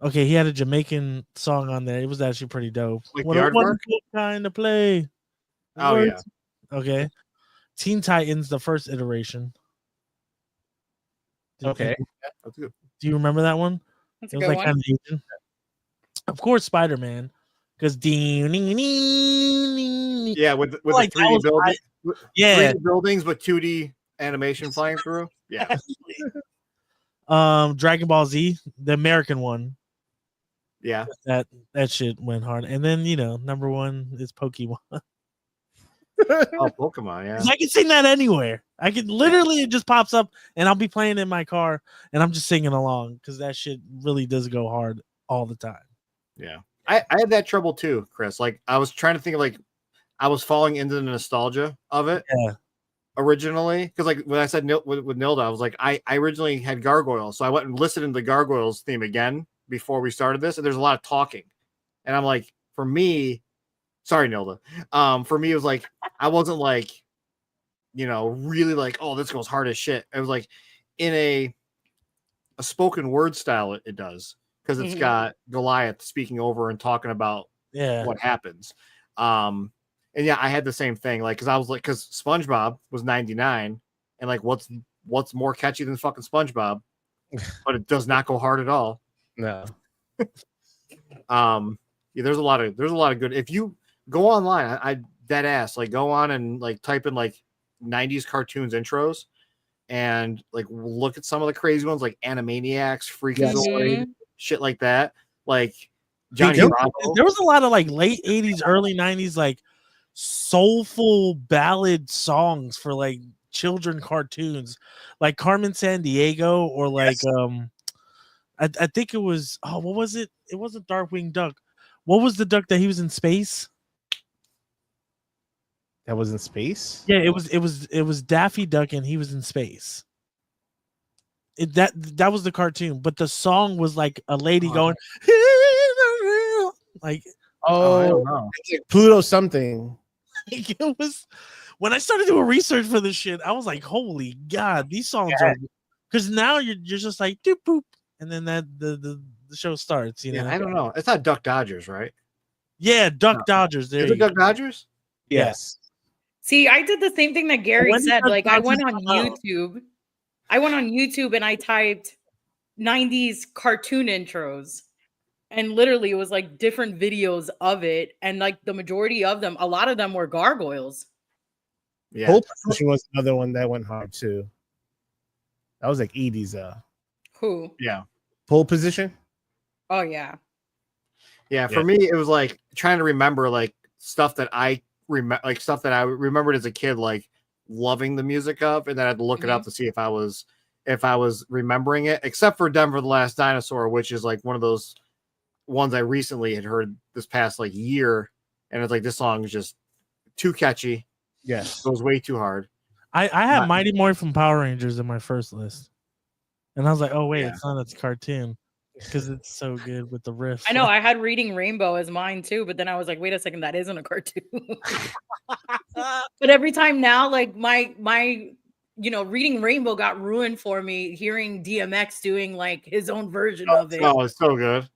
Okay, he had a Jamaican song on there. It was actually pretty dope. Like what the a Aardvark? wonderful kind of play. Oh, yeah. Okay. Teen Titans, the first iteration. Okay. That's good. Do you remember that one? That's It a was good like one. kind of Asian. Of course, Spider-Man. Because Yeah, with like, the 3D buildings. Yeah. 3D buildings with 2D animation flying through. Yeah. Dragon Ball Z, the American one. Yeah. That shit went hard. And then, number 1 is Pokemon. Oh, Pokemon, yeah. I can sing that anywhere. I can literally, it just pops up and I'll be playing in my car and I'm just singing along because that shit really does go hard all the time. Yeah. I had that trouble too, Chris. Like I was trying to think of like I was falling into the nostalgia of it originally. Because like when I said with Nilda, I was like, I originally had Gargoyles. So I went and listened to the Gargoyles theme again before we started this. And there's a lot of talking. And I'm like, for me, sorry, Nilda. For me, it was like I wasn't like, really like, oh, this goes hard as shit. It was like in a spoken word style. It does because it's got Goliath speaking over and talking about what happens. And yeah, I had the same thing. Like, because I was like, because SpongeBob was 99, and like, what's more catchy than fucking SpongeBob? But it does not go hard at all. No. Yeah, there's a lot of good. If you go online, I dead ass like go on and like type in like 90s cartoons intros and like look at some of the crazy ones like Animaniacs, Freakazoid, shit like that. Like Johnny Bravo. There was a lot of like late 80s, early 90s like soulful ballad songs for like children cartoons, like Carmen Sandiego or like I think it was what was it? It wasn't Darkwing Duck. What was the duck that he was in space? That was in space? Yeah, it was Daffy Duck and he was in space. That was the cartoon, but the song was like a lady going like I don't know. It's like Pluto something. it was when I started doing research for this shit, I was like, holy God, these songs are because now you're just like doop boop, and then that the show starts. You know, I don't know. It's not Duck Dodgers, right? Yeah, Duck No. Dodgers. There Is you it go. Duck Dodgers? Yes. See, I did the same thing that Gary When did said. Duck Like, I went Dodgers on come out? YouTube. I went on YouTube and I typed 90s cartoon intros. And literally, it was like different videos of it. And like the majority of them, a lot of them were gargoyles. Yeah. Pole Position was another one that went hard too. That was like 80s. Who? Yeah. Pole Position. Oh, yeah. Yeah. For me, it was like trying to remember like stuff that I remembered as a kid, like loving the music of, and then I had to look it up to see if I was remembering it, except for Denver the Last Dinosaur, which is like one of those ones I recently had heard this past like year, and it's like this song is just too catchy. Yes. Goes way too hard. I had Mighty Morphin Power Rangers in my first list, and I was like, oh wait, it's not. It's a cartoon because it's so good with the riff. I know. I had Reading Rainbow as mine too, but then I was like, wait a second, that isn't a cartoon. But every time now, like my Reading Rainbow got ruined for me hearing DMX doing like his own version of it. Oh, it's so good.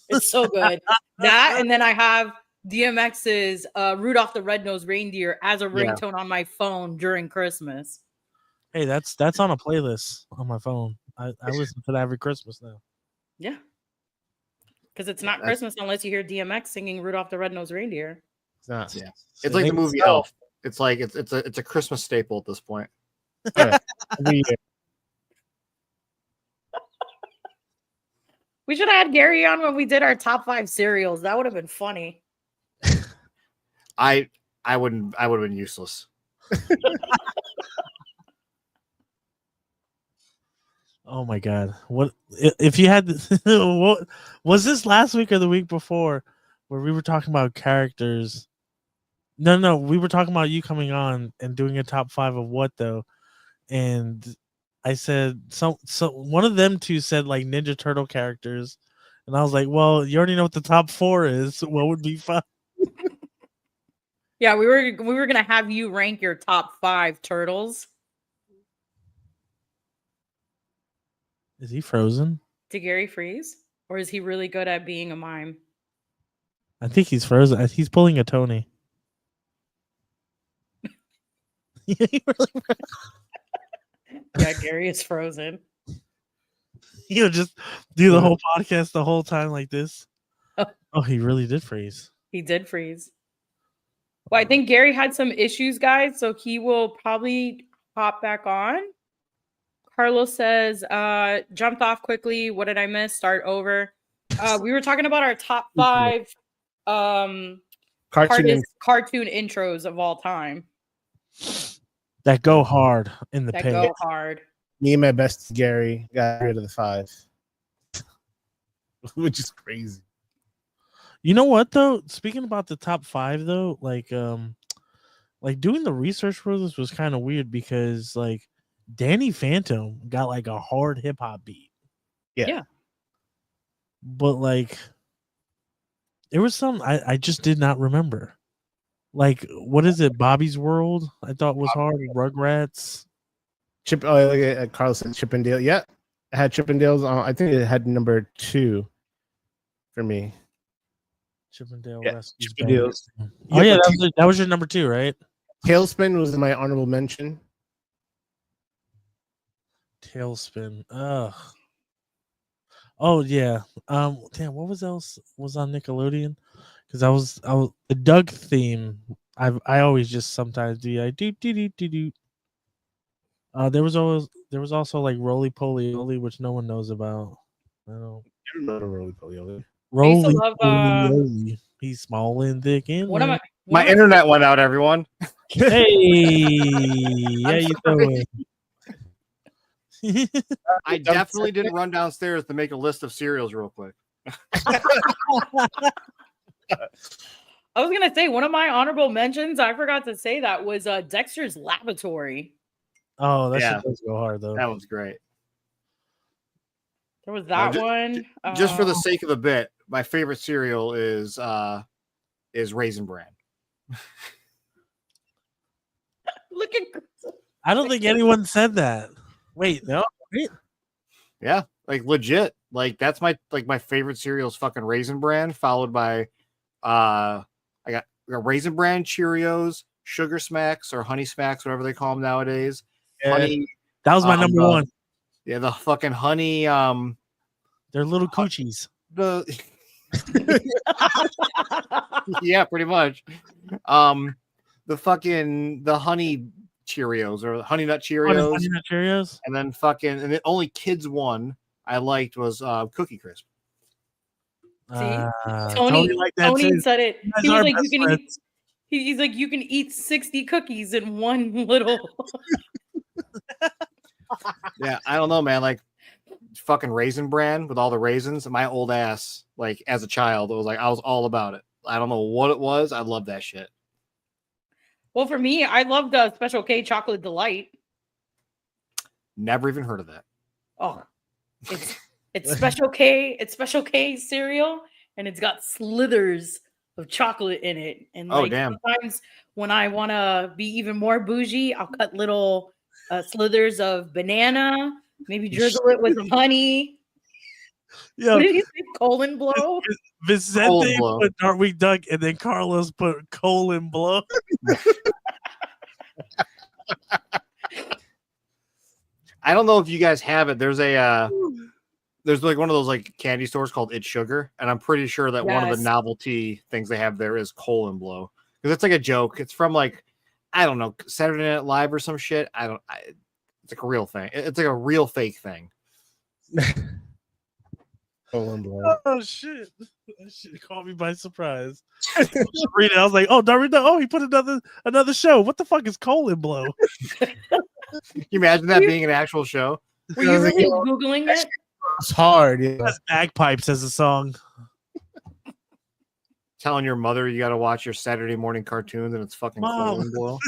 It's so good. That, and then I have DMX's Rudolph the Red-Nosed Reindeer as a ringtone on my phone during Christmas. Hey, that's on a playlist on my phone. I listen to that every Christmas now. Yeah. Because it's not Christmas unless you hear DMX singing Rudolph the Red-Nosed Reindeer. It's not. Yeah. It's like the movie Elf. It's like it's a Christmas staple at this point. Yeah. Every year. We should have had Gary on when we did our top 5 cereals. That would have been funny. I would have been useless. Oh my god! What if you had? What was this last week or the week before, where we were talking about characters? No, we were talking about you coming on and doing a top 5 of what though, and I said so one of them two said like Ninja Turtle characters, and I was like, well, you already know what the top 4 is. What would be fun? Yeah, we were gonna have you rank your top 5 turtles. Is he frozen? Did Gary freeze? Or is he really good at being a mime? I think he's frozen. He's pulling a Tony. Yeah, Gary is frozen. He'll just do the whole podcast the whole time like this. Oh, he really did freeze. He did freeze. Well, I think Gary had some issues, guys, so he will probably hop back on. Carlos says, jumped off quickly. What did I miss? Start over. We were talking about our top 5 cartoon intros of all time. That go hard in the That paint. go hard. Me and my best Gary got rid of the 5, which is crazy. You know what though? Speaking about the top 5 though, like doing the research for this was kind of weird because like Danny Phantom got like a hard hip hop beat. Yeah. But like there was some I just did not remember. Like what is it? Bobby's World? I thought was hard. Rugrats. Carlos said Chippendale. Yeah. I had Chippendales on. I think it had number 2 for me. Chippendale Yeah, Rescues Chippendales. Band. Oh yeah, that was your number 2, right? Tailspin was my honorable mention. Tailspin. Ugh. Oh yeah. Damn. What was else was on Nickelodeon? Because I was the Doug theme. I always just sometimes do. I do. There was also like Roly Poly Oly, which no one knows about. I don't know Roly Poly Oly. Roly Poly Oly. He's small and thick and my internet went out. Everyone. Hey, how you doing? I definitely didn't run downstairs to make a list of cereals real quick. I was gonna say one of my honorable mentions. I forgot to say that was Dexter's Laboratory. Oh, that shit does go hard though. That was great. There was that one. Just for the sake of the bit, my favorite cereal is Raisin Bran. Look at. I don't think anyone said that. Wait, no. Wait. Yeah, Like legit. Like that's my favorite cereal is fucking Raisin Bran, followed by I got Raisin Bran, Cheerios, Sugar Smacks or Honey Smacks, whatever they call them nowadays. Yeah. Honey. That was my number one. Yeah, the fucking honey. They're little coochies. Yeah, pretty much. The honey Cheerios or honey nut Cheerios. Honey Nut Cheerios. And then and the only kids one I liked was Cookie Crisp. See, Tony liked that Tony too. said it. You guys He was are like, best you can. friends. He's like, you can eat 60 cookies in one little. Yeah, I don't know, man. Like fucking Raisin Bran with all the raisins. My old ass, like as a child, it was like I was all about it. I don't know what it was. I love that shit. Well, for me, I love the Special K Chocolate Delight. Never even heard of that. Oh, it's Special K. It's Special K cereal, and it's got slithers of chocolate in it. And like, damn. Sometimes when I want to be even more bougie, I'll cut little slithers of banana, maybe drizzle it with some honey. Yeah. What did you say? Colon blow? Vicente put Darkwing Duck, and then Carlos put colon blow. I don't know if you guys have it. There's like one of those like candy stores called It's Sugar, and I'm pretty sure that one of the novelty things they have there is colon blow because it's like a joke. It's from like I don't know Saturday Night Live or some shit. It's like a real thing. It's like a real fake thing. Colon blow. Oh shit! That shit caught me by surprise. Read it. I was like, "Oh, Darkwing Duck! Oh, he put another show. What the fuck is colon blow?" Can you imagine that being an actual show? Were you really Googling it? It's hard. Yeah. That's Bagpipes as a song. Telling your mother you got to watch your Saturday morning cartoons and it's fucking colon blow.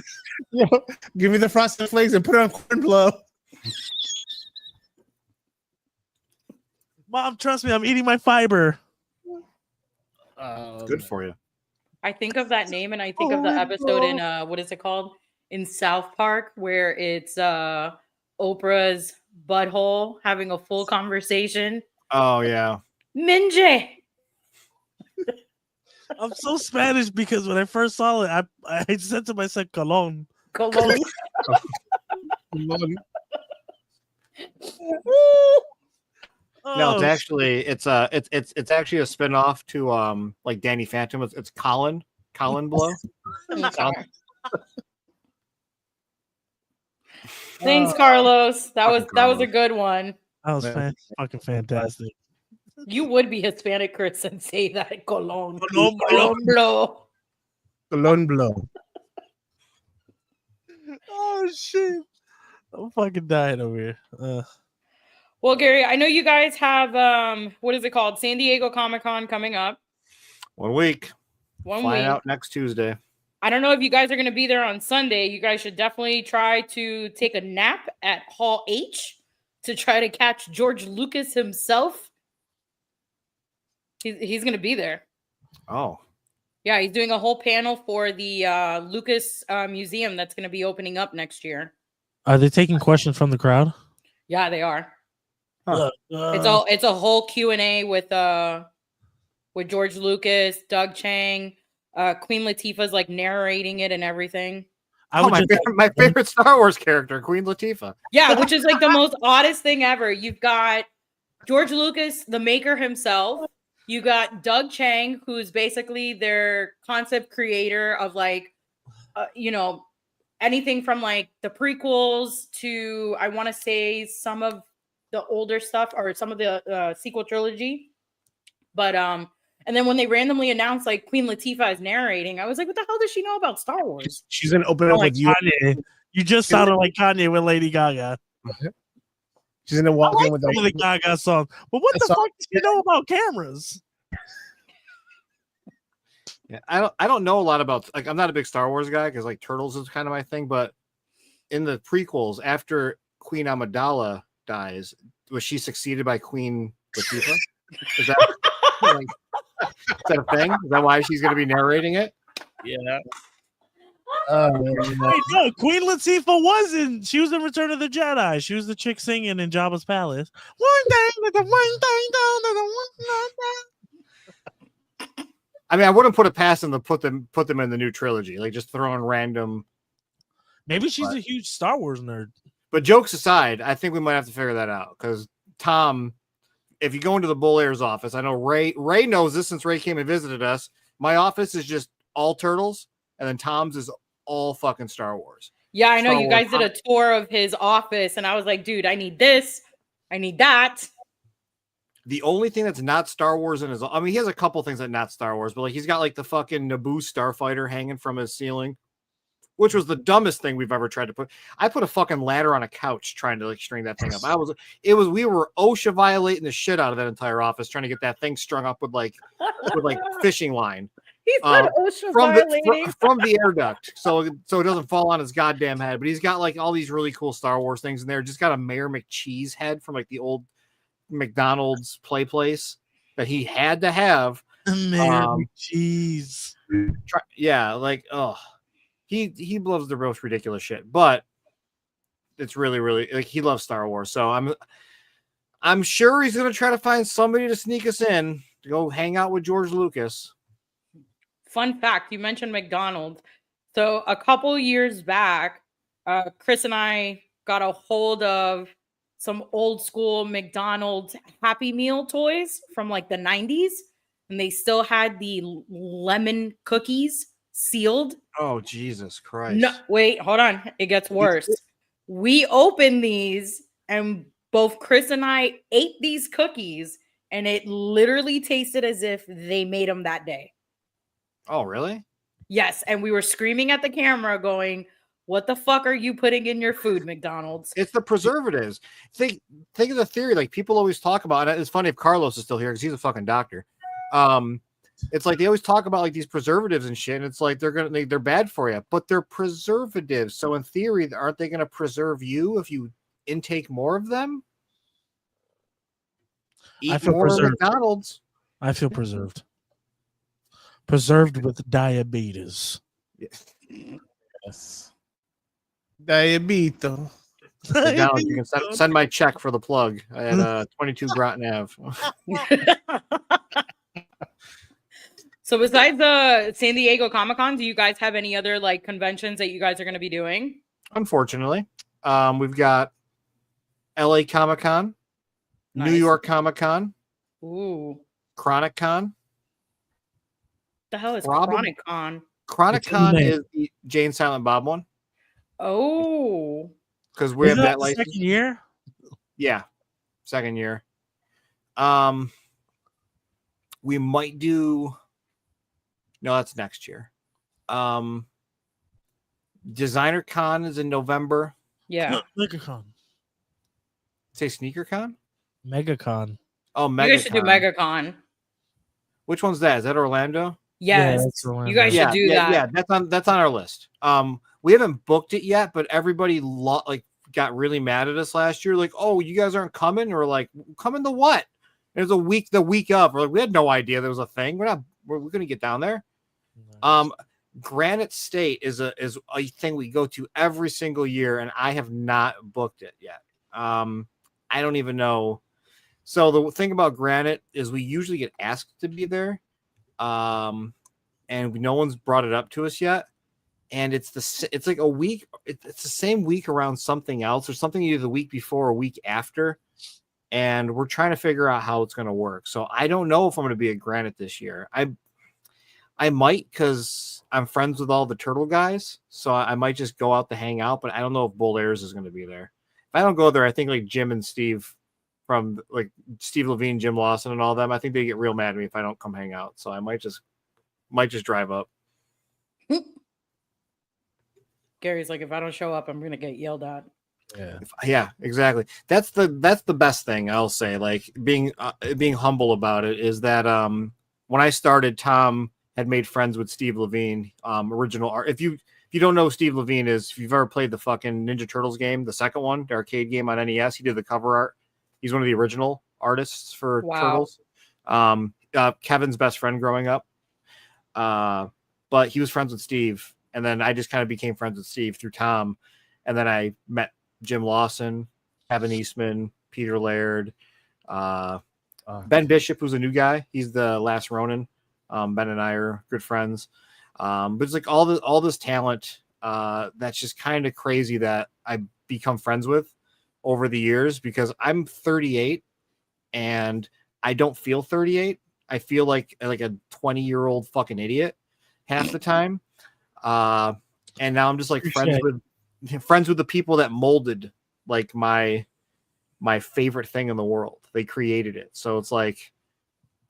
Give me the Frosted Flakes and put it on corn blow. Mom, trust me, I'm eating my fiber. Good for you. I think of that name and I think of the episode in what is it called? In South Park, where it's Oprah's butthole having a full conversation. Oh yeah. Minje. I'm so Spanish because when I first saw it, I said to myself, "Colon." Colon. No, it's actually it's actually a spinoff to like Danny Phantom. It's Colin Blow. Thanks, Carlos. That was a good one. That was fucking fantastic. You would be Hispanic, Chris, and say that colon blow. Colon blow. Oh shit! I'm fucking dying over here. Well, Gary, I know you guys have what is it called? San Diego Comic-Con coming up. 1 week. Flying out next Tuesday. I don't know if you guys are going to be there on Sunday. You guys should definitely try to take a nap at Hall H to try to catch George Lucas himself. He's going to be there. Oh. Yeah, he's doing a whole panel for the Lucas Museum that's going to be opening up next year. Are they taking questions from the crowd? Yeah, they are. Huh. It's a whole Q&A with George Lucas, Doug Chang, Queen Latifah's like narrating it and everything. My favorite Star Wars character, Queen Latifah. Yeah, which is like the most oddest thing ever. You've got George Lucas, the maker himself. You got Doug Chang, who's basically their concept creator of like, anything from like the prequels to, I want to say, some of the older stuff or some of the sequel trilogy. But and then when they randomly announced like Queen Latifah is narrating, I was like, what the hell does she know about Star Wars? She's gonna open up like with you. Kanye. You just sounded like Kanye with Lady Gaga. She's gonna walk in with the Lady Gaga song. But what the fuck does she know about cameras? Yeah, I don't know a lot about, like, I'm not a big Star Wars guy because like Turtles is kind of my thing, but in the prequels, after Queen Amidala dies, was she succeeded by Queen Latifah? Is that like, is that a thing? Is that why she's going to be narrating it? Yeah. Wait, no, Queen Latifah wasn't. She was in Return of the Jedi. She was the chick singing in Jabba's palace. I mean, I wouldn't put it past them to put them in the new trilogy, like just throwing random. Maybe she's a huge Star Wars nerd. But jokes aside, I think we might have to figure that out because Tom, if you go into the BULLAIRS office, I know Ray knows this since Ray came and visited us. My office is just all turtles, and then Tom's is all fucking Star Wars. Yeah, I know. You guys did a tour of his office, and I was like, dude, I need this. I need that. The only thing that's not Star Wars in his, I mean, he has a couple things that not Star Wars, but like he's got like the fucking Naboo starfighter hanging from his ceiling, which was the dumbest thing we've ever tried to put. I put a fucking ladder on a couch trying to like string that thing up. We were OSHA violating the shit out of that entire office trying to get that thing strung up with like fishing line. He said OSHA violating from the air duct, so it doesn't fall on his goddamn head. But he's got like all these really cool Star Wars things in there. Just got a Mayor McCheese head from like the old McDonald's play place that he had to have. Mayor McCheese. Yeah, like he loves the most ridiculous shit, but it's really, really like he loves Star Wars. So I'm sure he's gonna try to find somebody to sneak us in to go hang out with George Lucas. Fun fact, you mentioned McDonald's. So a couple years back, Chris and I got a hold of some old school McDonald's Happy Meal toys from like the 90s. And they still had the lemon cookies sealed. Oh, Jesus Christ. No, wait, hold on. It gets worse. We opened these and both Chris and I ate these cookies and it literally tasted as if they made them that day. Oh, really? Yes. And we were screaming at the camera going, what the fuck are you putting in your food, McDonald's? It's the preservatives. Think of the theory. Like people always talk about it. It's funny if Carlos is still here because he's a fucking doctor. It's like they always talk about like these preservatives and shit. And it's like they're bad for you, but they're preservatives. So in theory, aren't they going to preserve you if you intake more of them? I feel more preserved. McDonald's. I feel preserved. Preserved with diabetes. Yes. Diabetes. You can send my check for the plug at 22 Groton Ave. So besides the San Diego Comic-Con, do you guys have any other like conventions that you guys are going to be doing? Unfortunately, we've got LA Comic-Con, Nice. New York Comic-Con, Ooh. Chronic Con. The hell is Probably- Chronic Con? Chronic It's in Con May. is the Jane Silent Bob one Oh. because we have Isn't that that the license. second year? Yeah, second year. We might do. No, that's next year. Designer Con is in November. Yeah. MegaCon. Say Sneaker Con. MegaCon. Oh, You guys should do MegaCon. MegaCon. Which one's that? Is that Orlando? Yes. that's Orlando. You guys should do that. Yeah, that's on our list. We haven't booked it yet, but everybody got really mad at us last year. Like, oh, you guys aren't coming, or like, coming to what? It was the week of. We're like, we had no idea there was a thing. We're gonna get down there. Nice. Granite State is a thing we go to every single year, and I have not booked it yet. I don't even know. So the thing about Granite is we usually get asked to be there, and no one's brought it up to us yet. And it's like a week. It's the same week around something else or something either the week before or week after. And we're trying to figure out how it's going to work. So I don't know if I'm going to be at Granite this year. I might, because I'm friends with all the turtle guys. So I might just go out to hang out, but I don't know if BULLAIRS is going to be there. If I don't go there, I think like Jim and Steve from like Steve Levine, Jim Lawson and all them, I think they get real mad at me if I don't come hang out. So I might just drive up. Gary's like, if I don't show up, I'm gonna get yelled at. Yeah, exactly. That's the best thing I'll say. Like being humble about it is that when I started, Tom had made friends with Steve Levine, original art. If you don't know who Steve Levine is, if you've ever played the fucking Ninja Turtles game, the second one, the arcade game on NES, he did the cover art. He's one of the original artists for Turtles. Kevin's best friend growing up. But he was friends with Steve, And then I just kind of became friends with Steve through Tom. And then I met Jim Lawson, Kevin Eastman, Peter Laird, Ben Bishop, who's a new guy. He's the Last Ronin. Ben and I are good friends. But it's like all this talent that's just kind of crazy that I become friends with over the years, because I'm 38 and I don't feel 38. I feel like a 20-year-old fucking idiot half the time. And now I'm just like friends with the people that molded like my favorite thing in the world. They created it. So it's like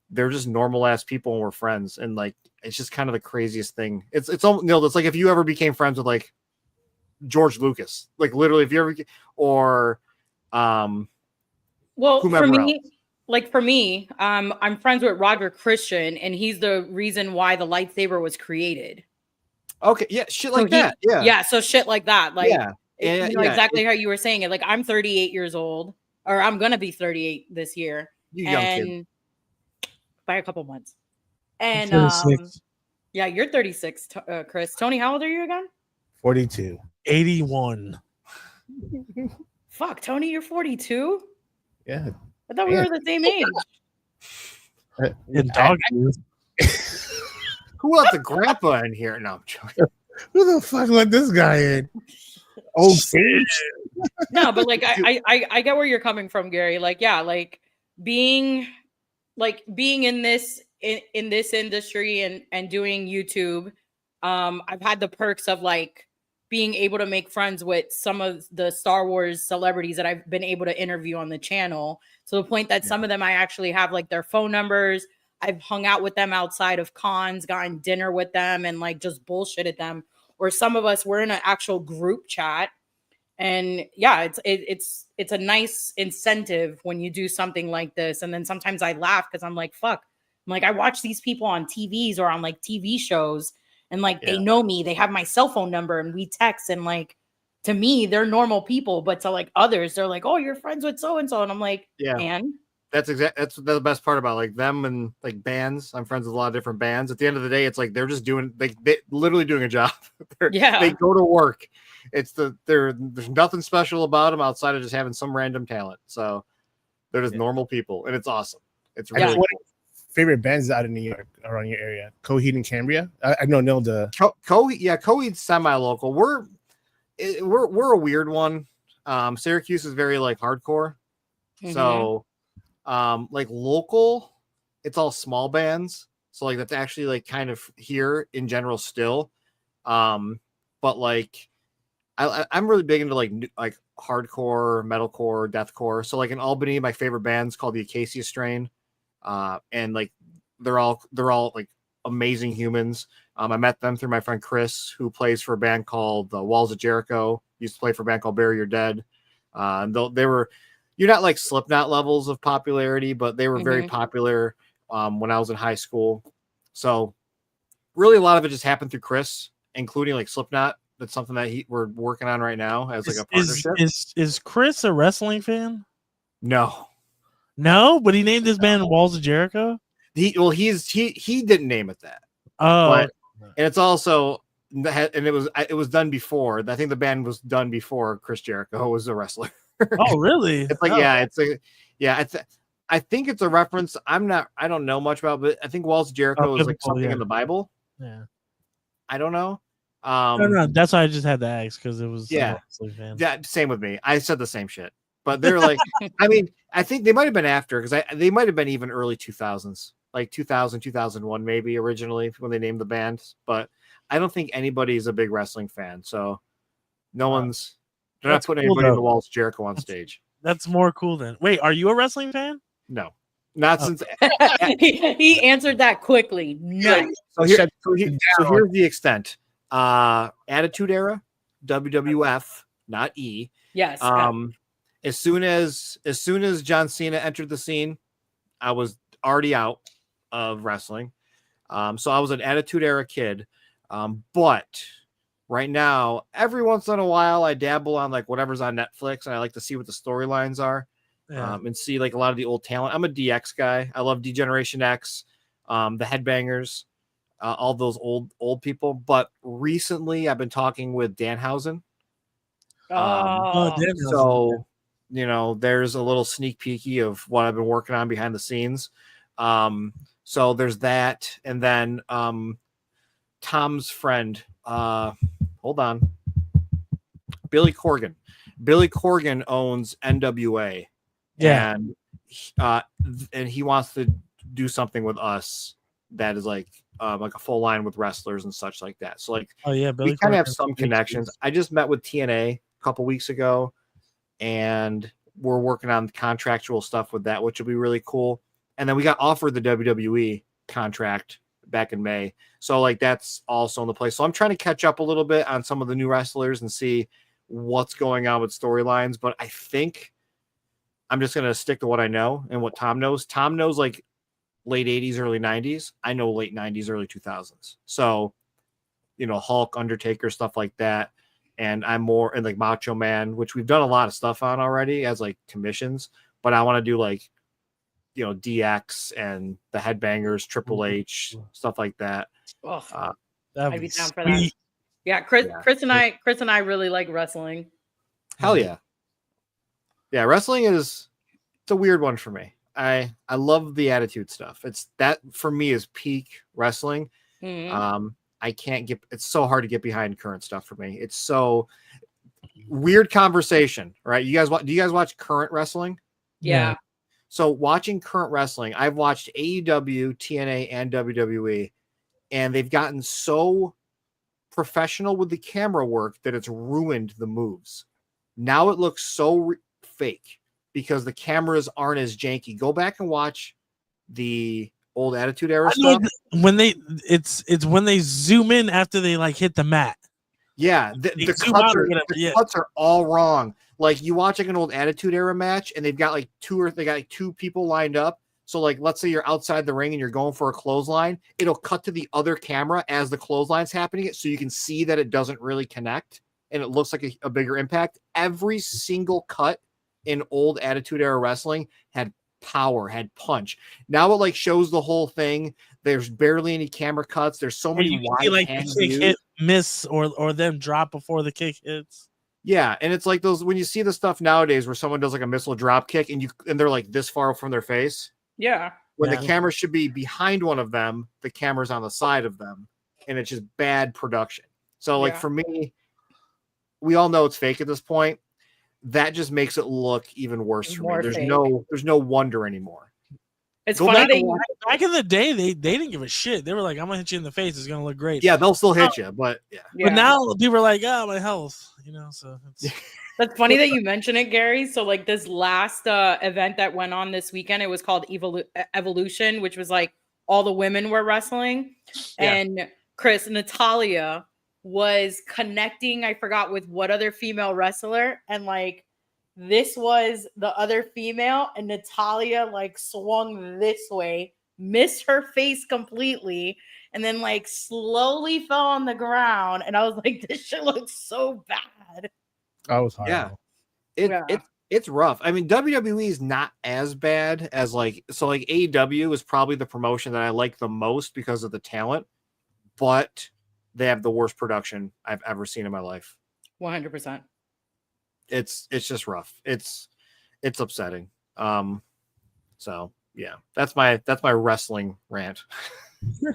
they're just normal ass people and we're friends. And like it's just kind of the craziest thing. It's like if you ever became friends with like George Lucas, like literally if you ever, or well, for me, I'm friends with Roger Christian, and he's the reason why the lightsaber was created. Okay, yeah, shit like that. Yeah, so shit like that. Like, yeah, you know exactly how you were saying it. Like, I'm 38 years old, or I'm gonna be 38 this year, you young kid, by a couple months. And yeah, you're 36, Chris. Tony, how old are you again? 42. 81. Fuck, Tony, you're 42. Yeah, I thought we were the same age. In dog years. Who let the grandpa in here? No, I'm joking. Who the fuck let this guy in? Oh, Sage. No, but like I get where you're coming from, Gary. Like, yeah, like being in this industry and doing YouTube, I've had the perks of like being able to make friends with some of the Star Wars celebrities that I've been able to interview on the channel, to the point that some of them I actually have like their phone numbers. I've hung out with them outside of cons, gotten dinner with them, and like just bullshitted them. Or some of us were in an actual group chat. And yeah, it's a nice incentive when you do something like this. And then sometimes I laugh because I'm like, fuck. I'm like, I watch these people on TVs or on like TV shows, and like they know me, they have my cell phone number, and we text, and like to me, they're normal people, but to like others, they're like, oh, you're friends with so and so. And I'm like, and that's the best part about like them and like bands. I'm friends with a lot of different bands. At the end of the day, it's like they're just doing they literally doing a job. They go to work. There's nothing special about them outside of just having some random talent. So they're just normal people, and it's awesome. It's really cool. Favorite bands out in New York around your area? Coheed and Cambria. I know Nilda. Coheed's semi-local. We're a weird one. Syracuse is very like hardcore. Mm-hmm. So like local, it's all small bands. So like that's actually like kind of here in general still. But like I'm really big into like hardcore, metalcore, deathcore. So like in Albany, my favorite band's called the Acacia Strain. And like they're all like amazing humans. I met them through my friend Chris, who plays for a band called the Walls of Jericho. He used to play for a band called Bury Your Dead. They were, you're not like Slipknot levels of popularity, but they were very popular when I was in high school. So really a lot of it just happened through Chris, including like Slipknot. That's something that we're working on right now as like a partnership. Is Chris a wrestling fan? No, but he named his band Walls of Jericho. He didn't name it that. And it's also, and it was done before. I think the band was done before Chris Jericho was a wrestler. Oh, really? It's like I think it's a reference. I don't know much about, but I think Walls of Jericho is like something in the Bible. Yeah, I don't know. No, that's why I just had to ask, because it was a wrestling fan. Yeah, same with me. I said the same shit. But they're like, I mean, I think they might have been after, because they might have been even early 2000s, like 2000, 2001, maybe originally when they named the band. But I don't think anybody's a big wrestling fan. So they're not putting anybody in the Walls of Jericho on stage. That's more cool then. Wait, are you a wrestling fan? No, not since. He answered that quickly. No. So here's the extent. Attitude Era, WWF, not E. Yes. As soon as John Cena entered the scene, I was already out of wrestling. So I was an Attitude Era kid. But right now, every once in a while, I dabble on like whatever's on Netflix, and I like to see what the storylines are, and see like a lot of the old talent. I'm a DX guy. I love D-Generation X, the Headbangers. all those old people. But recently, I've been talking with Danhausen. So, there's a little sneak peeky of what I've been working on behind the scenes. So there's that, and then Tom's friend, hold on, Billy Corgan. Billy Corgan owns NWA, and he wants to do something with us that is like a full line with wrestlers and such like that. So like, Billy we kind of have some connections. I just met with TNA a couple weeks ago, and we're working on contractual stuff with that, which will be really cool. And then we got offered the WWE contract back in May. So like, that's also in the place. So I'm trying to catch up a little bit on some of the new wrestlers and see what's going on with storylines. But I think I'm just going to stick to what I know and what Tom knows. Tom knows like late 80s, early 90s. I know late 90s, early 2000s. So, Hulk, Undertaker, stuff like that. And I'm more in like Macho Man, which we've done a lot of stuff on already as like commissions, but I want to do like, DX and the Headbangers, Triple H, stuff like that. I'd be down for that. Yeah, Chris and I really like wrestling. Hell yeah. Yeah, wrestling it's a weird one for me. I love the attitude stuff. It's that for me is peak wrestling. Mm-hmm. I can't it's so hard to get behind current stuff for me. It's so weird conversation, right? Do you guys watch current wrestling? Yeah. So watching current wrestling, I've watched AEW, TNA, and WWE, and they've gotten so professional with the camera work that it's ruined the moves. Now it looks so fake because the cameras aren't as janky. Go back and watch the old Attitude Era stuff. When it's when they zoom in after they like hit the mat. Yeah, the cuts are all wrong. Like you watch like an old Attitude Era match, and they got like two people lined up. So like, let's say you're outside the ring and you're going for a clothesline, it'll cut to the other camera as the clothesline's happening, so you can see that it doesn't really connect, and it looks like a bigger impact. Every single cut in old Attitude Era wrestling had power, had punch. Now it like shows the whole thing. There's barely any camera cuts. There's so many wide hand views. Hit, miss, or them drop before the kick hits. Yeah, and it's like those when you see the stuff nowadays where someone does like a missile drop kick and they're like this far from their face. Yeah. When the camera should be behind one of them, the camera's on the side of them, and it's just bad production. So like for me, we all know it's fake at this point. That just makes it look even worse for me. There's no wonder anymore. It's funny back in the day they didn't give a shit. They were like, I'm gonna hit you in the face, it's gonna look great. Yeah, they'll still hit you, but But now people are like, oh, my health, so it's That's funny that you mention it, Gary. So like this last event that went on this weekend, it was called Evolution, which was like all the women were wrestling, and Natalia was connecting, I forgot with what other female wrestler, and like this was the other female, and Natalia like swung this way, missed her face completely, and then like slowly fell on the ground. And I was like, this shit looks so bad. I was hard. It's rough. I mean, WWE is not as bad as like AEW is probably the promotion that I like the most because of the talent, but they have the worst production I've ever seen in my life. 100%. It's just rough. It's upsetting. So yeah, that's my wrestling rant.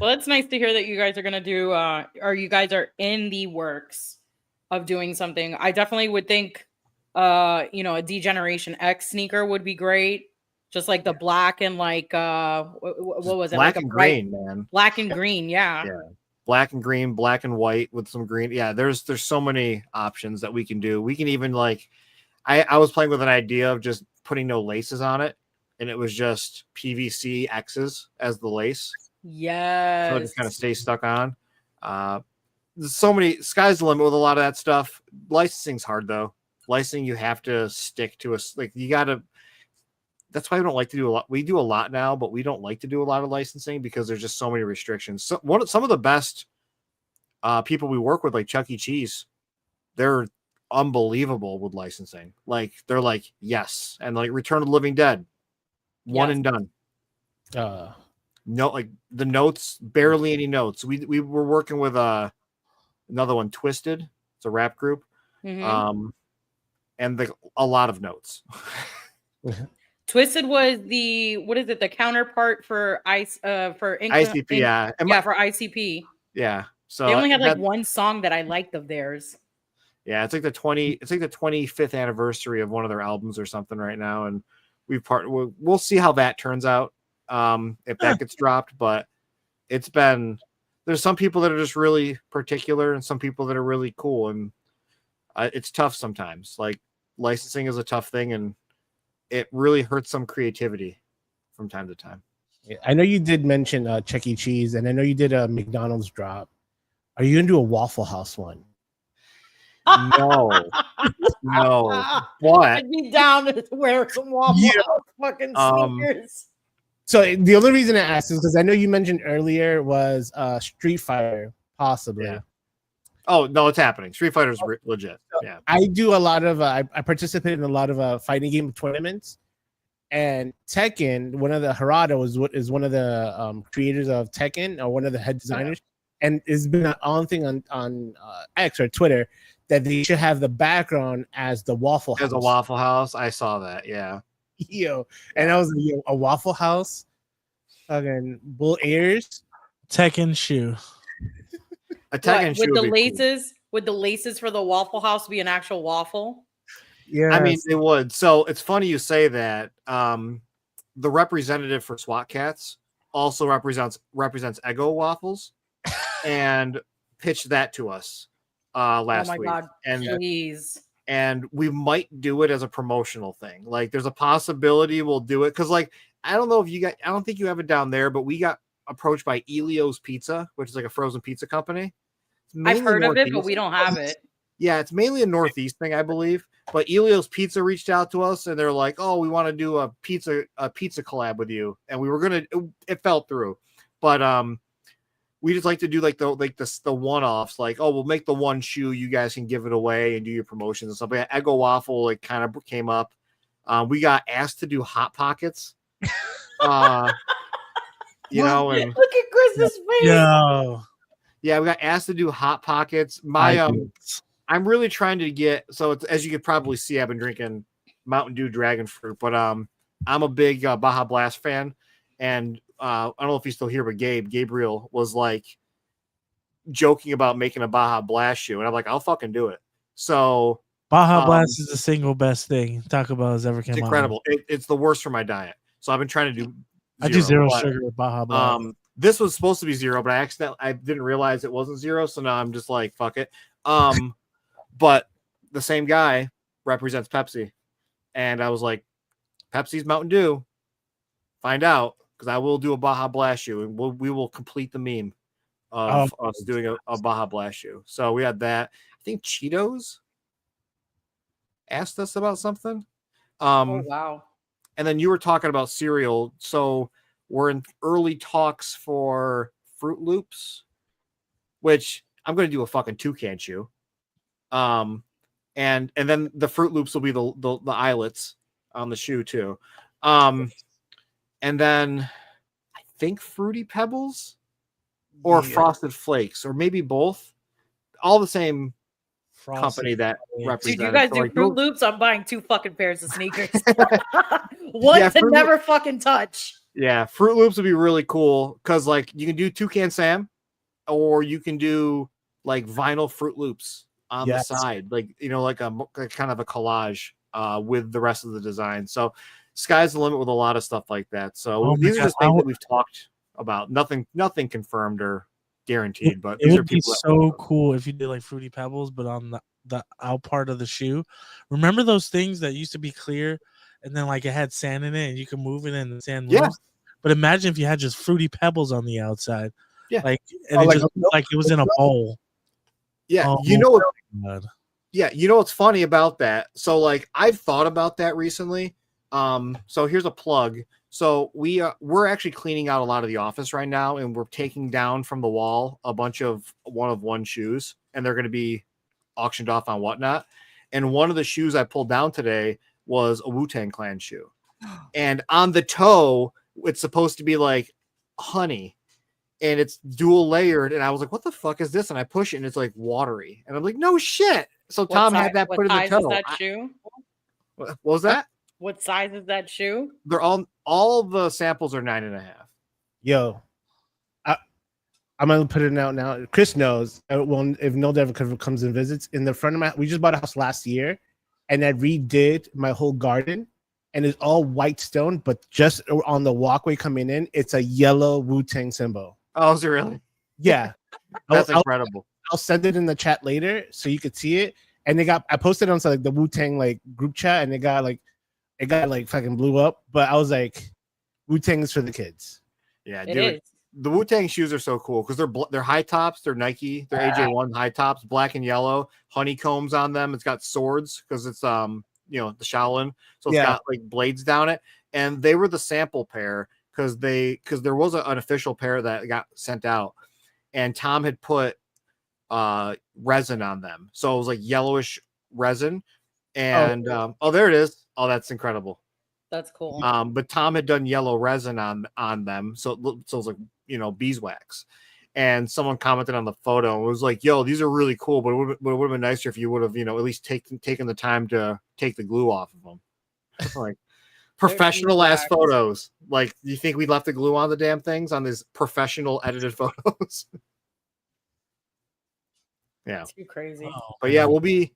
Well, it's nice to hear that you guys are gonna do or you guys are in the works of doing something. I definitely would think a D-Generation X sneaker would be great. Just like the black and like what was it? Black like and green, man. Black and green, yeah. Black and green, black and white with some green. Yeah, there's so many options that we can do. We can even like I was playing with an idea of just putting no laces on it, and it was just PVC X's as the lace. Yes. So it just kind of stays stuck on. There's so many, sky's the limit with a lot of that stuff. Licensing's hard though. Licensing, you have to stick to that's why we don't like to do a lot. We do a lot now, but we don't like to do a lot of licensing because there's just so many restrictions. So some of the best people we work with, like Chuck E. Cheese, they're unbelievable with licensing. Like they're like, yes. And like Return of the Living Dead, one and done. no, like the notes, barely any notes. We were working with another one, Twisted. It's a rap group. Mhm. And a lot of notes. Twisted was the counterpart for ICP, yeah. for ICP. Yeah. So they only had like one song that I liked of theirs. Yeah, it's like the 25th anniversary of one of their albums or something right now, and we'll see how that turns out, if that gets dropped. But there's some people that are just really particular and some people that are really cool, and it's tough sometimes. Like, licensing is a tough thing, and it really hurts some creativity from time to time. I know you did mention Chuck E. Cheese, and I know you did a McDonald's drop. Are you gonna do a Waffle House one? No. What? I'd be down to wear some Waffle House fucking sneakers. So the only reason I asked is because I know you mentioned earlier was Street Fighter, possibly. Yeah. Oh no, it's happening. Street Fighter's legit. Yeah, I do a lot of I participate in a lot of fighting game tournaments, and Tekken, one of the Harada is one of the creators of Tekken, or one of the head designers, and it's been an on thing on X or Twitter that they should have the background as the Waffle House. As a Waffle House, I saw that. Yeah, and I was like, a Waffle House, fucking BULLAIRS, Tekken shoe. A Tekken shoe would the laces for the Waffle House be an actual waffle? Yeah, I mean it would. So it's funny you say that. The representative for SWAT Cats also represents Eggo waffles, and pitched that to us last week. God, please. And we might do it as a promotional thing. Like, there's a possibility we'll do it because, like, I don't think you have it down there, but we got approached by Elio's Pizza, which is like a frozen pizza company. I've heard of it, but we don't have it. Yeah, it's mainly a Northeast thing, I believe. But Elio's Pizza reached out to us, and they're like, "Oh, we want to do a pizza collab with you," and we were gonna. It fell through, but we just like to do the one-offs. Like, oh, we'll make the one shoe, you guys can give it away and do your promotions and stuff. But yeah, Eggo Waffle, it kind of came up. We got asked to do Hot Pockets. You know, and look at Chris's face. No. Yeah, we got asked to do Hot Pockets. I'm really trying to get, so it's, as you could probably see, I've been drinking Mountain Dew Dragon Fruit, but I'm a big Baja Blast fan, and I don't know if he's still here, but Gabriel was like joking about making a Baja Blast shoe, and I'm like, I'll fucking do it. So Baja Blast is the single best thing Taco Bell has ever come out. It's incredible. It's the worst for my diet, so I've been trying to do. I do zero sugar with Baja Blast. This was supposed to be zero, but I didn't realize it wasn't zero, so now I'm just like, fuck it. But the same guy represents Pepsi, and I was like, Pepsi's Mountain Dew. Find out, because I will do a Baja Blast shoe, and we will complete the meme of us doing a Baja Blast shoe. So we had that. I think Cheetos asked us about something. Oh wow! And then you were talking about cereal, so we're in early talks for Fruit Loops, which I'm going to do a fucking toucan shoe. And then the Fruit Loops will be the eyelets on the shoe too. And then I think Fruity Pebbles or Frosted Flakes, or maybe both. All the same company that represents. Dude, you guys do Fruit Loops? I'm buying 2 fucking pairs of sneakers. One to never fucking touch. Yeah, Fruit Loops would be really cool because, like, you can do Toucan Sam, or you can do like vinyl Fruit Loops on the side, like, you know, like a kind of a collage with the rest of the design. So sky's the limit with a lot of stuff like that. So these are just things that we've talked about. Nothing confirmed or guaranteed, but it would be so cool if you did like Fruity Pebbles, but on the out part of the shoe. Remember those things that used to be clear, and then like it had sand in it, and you can move it and the sand moves? Yeah. But imagine if you had just Fruity Pebbles on the outside. Yeah. Like, and it just looked like it was in a bowl. Yeah. You know what? Yeah. You know what's funny about that? So, like, I've thought about that recently. So here's a plug. So we're actually cleaning out a lot of the office right now, and we're taking down from the wall a bunch of one shoes, and they're going to be auctioned off on Whatnot. And one of the shoes I pulled down today was a Wu-Tang Clan shoe. And on the toe, it's supposed to be like honey, and it's dual layered. And I was like, what the fuck is this? And I push it, and it's like watery. And I'm like, no shit. So Tom had that put in the toe. What size is that shoe? What was that? What size is that shoe? They're all the samples are 9.5. Yo, I'm gonna put it out now. Chris knows. Well, if no ever comes and visits, in the front of my, we just bought a house last year, and I redid my whole garden, and it's all white stone, but just on the walkway coming in, it's a yellow Wu-Tang symbol. Oh, is it really? Yeah, that's incredible. I'll send it in the chat later so you could see it. And I posted it on like the Wu-Tang like group chat, and it got fucking blew up. But I was like, Wu-Tang is for the kids. Yeah, It dude. is. The Wu-Tang shoes are so cool because they're high tops, they're Nike, they're AJ1 high tops, black and yellow, honeycombs on them. It's got swords because it's the Shaolin, so it's got like blades down it. And they were the sample pair because there was an unofficial pair that got sent out, and Tom had put resin on them, so it was like yellowish resin. And there it is. Oh, that's incredible. That's cool. But Tom had done yellow resin on them, so it was like beeswax. And someone commented on the photo and was like, "Yo, these are really cool, but it would have been nicer if you would have at least taken the time to take the glue off of them." Like professional ass photos. Like, do you think we left the glue on the damn things on these professional edited photos? Yeah, too crazy. But yeah, we'll be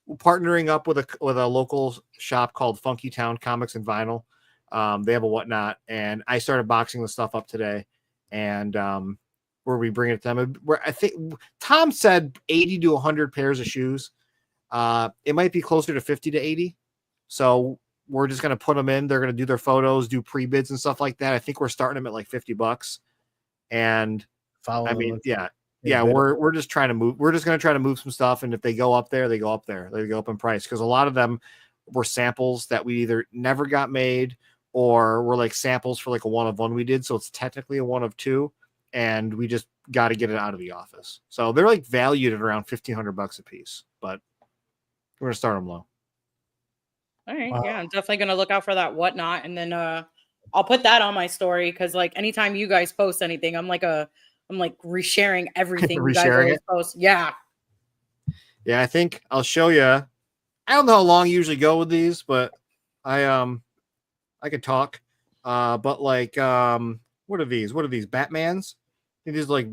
partnering up with a local shop called Funky Town Comics and Vinyl. They have a whatnot, and I started boxing the stuff up today, and where we bring it to them. Where I think Tom said 80 to 100 pairs of shoes. It might be closer to 50 to 80. So we're just gonna put them in. They're gonna do their photos, do pre-bids and stuff like that. I think we're starting them at like $50. And we're just trying to move. We're just going to try to move some stuff. And if they go up there, they go up there. They go up in price. Because a lot of them were samples that we either never got made or were like samples for like a one of one we did. So it's technically a one of two. And we just got to get it out of the office. So they're like valued at around $1,500 a piece. But we're going to start them low. All right. Wow. Yeah, I'm definitely going to look out for that whatnot. And then I'll put that on my story. Because like anytime you guys post anything, I'm like resharing everything you guys always post. Yeah. Yeah, I think I'll show you. I don't know how long you usually go with these, but I could talk. But like what are these? What are these? Batmans? I think these are like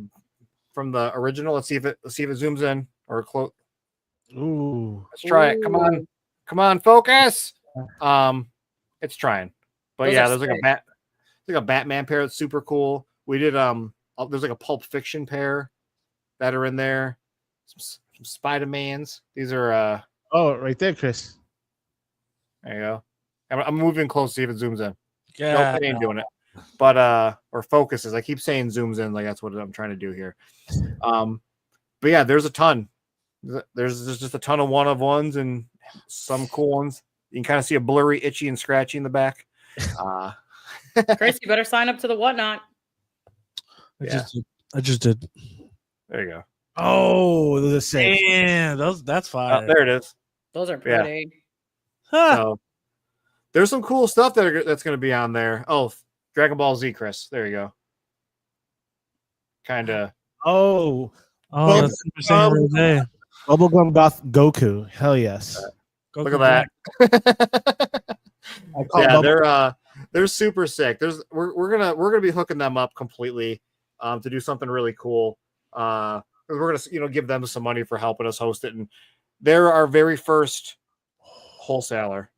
from the original. Let's see if it zooms in or close. Ooh. Let's try it. Come on, focus. It's trying. But yeah, there's like a Batman pair that's super cool. We did there's like a Pulp Fiction pair that are in there. Some Spider-Mans. These are right there, Chris. There you go. I'm moving close to see if it zooms in. Yeah, nope, it ain't doing it. But or focuses. I keep saying zooms in, like that's what I'm trying to do here. But yeah, there's a ton. There's just a ton of one of ones and some cool ones. You can kind of see a blurry, itchy, and scratchy in the back. Chris, you better sign up to the whatnot. I just did. There you go. Oh, those are sick. Yeah, that's fine. There it is. Those are pretty. Yeah. So there's some cool stuff that's going to be on there. Oh, Dragon Ball Z, Chris. There you go. Kind of. Oh, that's Bubblegum Goth Goku. Hell yes. Look at that. Yeah, they're super sick. We're gonna be hooking them up completely to do something really cool. We're gonna give them some money for helping us host it, and they're our very first wholesaler.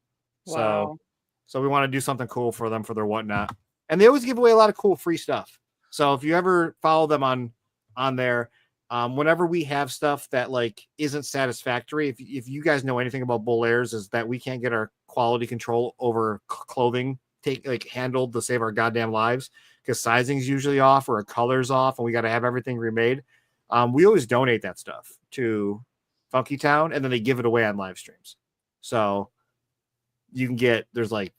Wow. So we want to do something cool for them for their whatnot, and they always give away a lot of cool free stuff. So if you ever follow them on there, whenever we have stuff that like isn't satisfactory, if you guys know anything about BULLAIRS, is that we can't get our quality control over clothing handled to save our goddamn lives because sizing's usually off or a color's off and we got to have everything remade. We always donate that stuff to Funky Town and then they give it away on live streams. So you can get, there's like,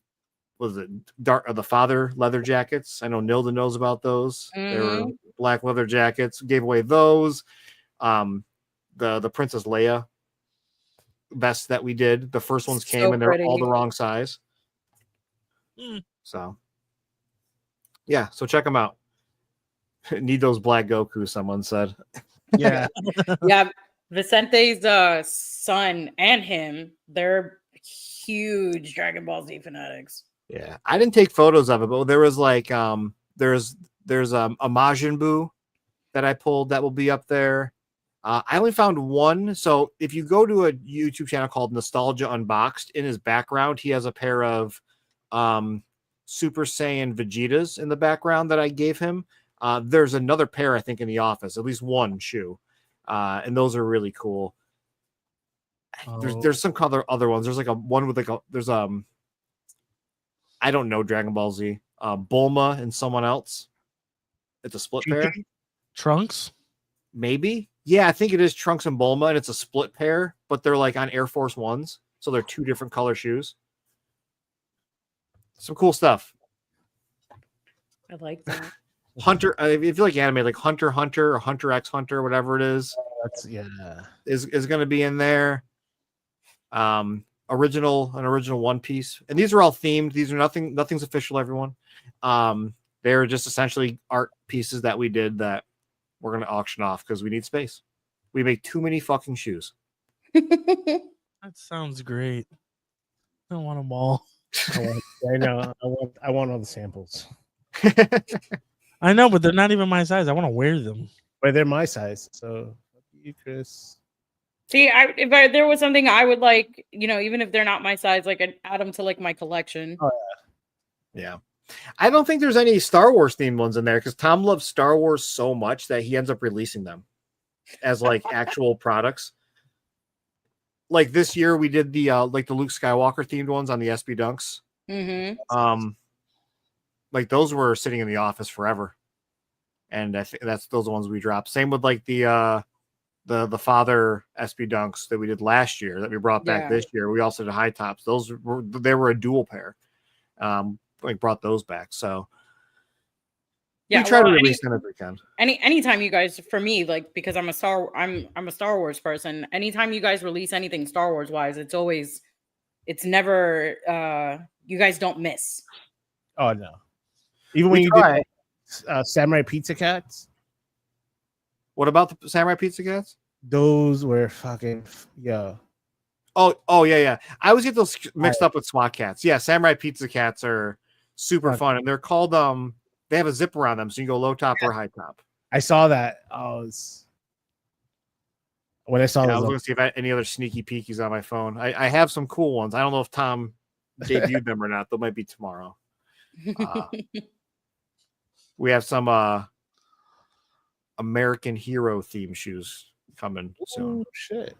what is it? The father leather jackets. I know Nilda knows about those. Mm-hmm. They were black leather jackets. Gave away those. The Princess Leia vests that we did. The first ones came and they're all the wrong size. So yeah, so check them out. Need those black Goku, someone said. Yeah. Yeah, Vicente's son and him, they're huge Dragon Ball Z fanatics. Yeah, I didn't take photos of it, but there was like there's a Majin Buu that I pulled that will be up there. I only found one. So if you go to a YouTube channel called Nostalgia Unboxed, in his background he has a pair of Super Saiyan Vegetas in the background that I gave him. There's another pair I think in the office, at least one shoe, and those are really cool. There's some other ones. There's like a one with like a there's I don't know Dragon Ball Z. Bulma and someone else. It's a split pair. Trunks? Maybe. Yeah, I think it is Trunks and Bulma, and it's a split pair, but they're like on Air Force Ones. So they're two different color shoes. Some cool stuff. I like that. Hunter, if you like anime, like Hunter Hunter or Hunter X Hunter, whatever it is, is going to be in there. An original One Piece, and these are all themed. These are nothing's official, everyone. They're just essentially art pieces that we did that we're going to auction off because we need space. We make too many fucking shoes. That sounds great. I don't want them all. I know. I want all the samples. I know, but they're not even my size. I want to wear them. But they're my size. So, you, Chris. See, if there was something I would like, even if they're not my size, like I'd add them to like my collection. Oh, yeah. I don't think there's any Star Wars themed ones in there because Tom loves Star Wars so much that he ends up releasing them as like actual products. Like this year we did the like the Luke Skywalker themed ones on the SB Dunks. Mm-hmm. Like those were sitting in the office forever. And I think those are the ones we dropped. Same with like the father SB Dunks that we did last year that we brought back this year. We also did high tops. They were a dual pair. Like brought those back. So we try to release them every weekend. Anytime you guys, for me, like because I'm a Star Wars person. Anytime you guys release anything Star Wars wise, it's never you guys don't miss. Oh no! Even when you did Samurai Pizza Cats. What about the Samurai Pizza Cats? Those were fucking Oh yeah. I always get those mixed up with SWAT Cats. Yeah, Samurai Pizza Cats are super fun, and they're called they have a zipper on them, so you can go low top or high top. I saw that. When I saw I was going to see if I had any other sneaky peekies on my phone. I have some cool ones. I don't know if Tom debuted them or not. They might be tomorrow. We have some American Hero theme shoes coming soon. Oh shit!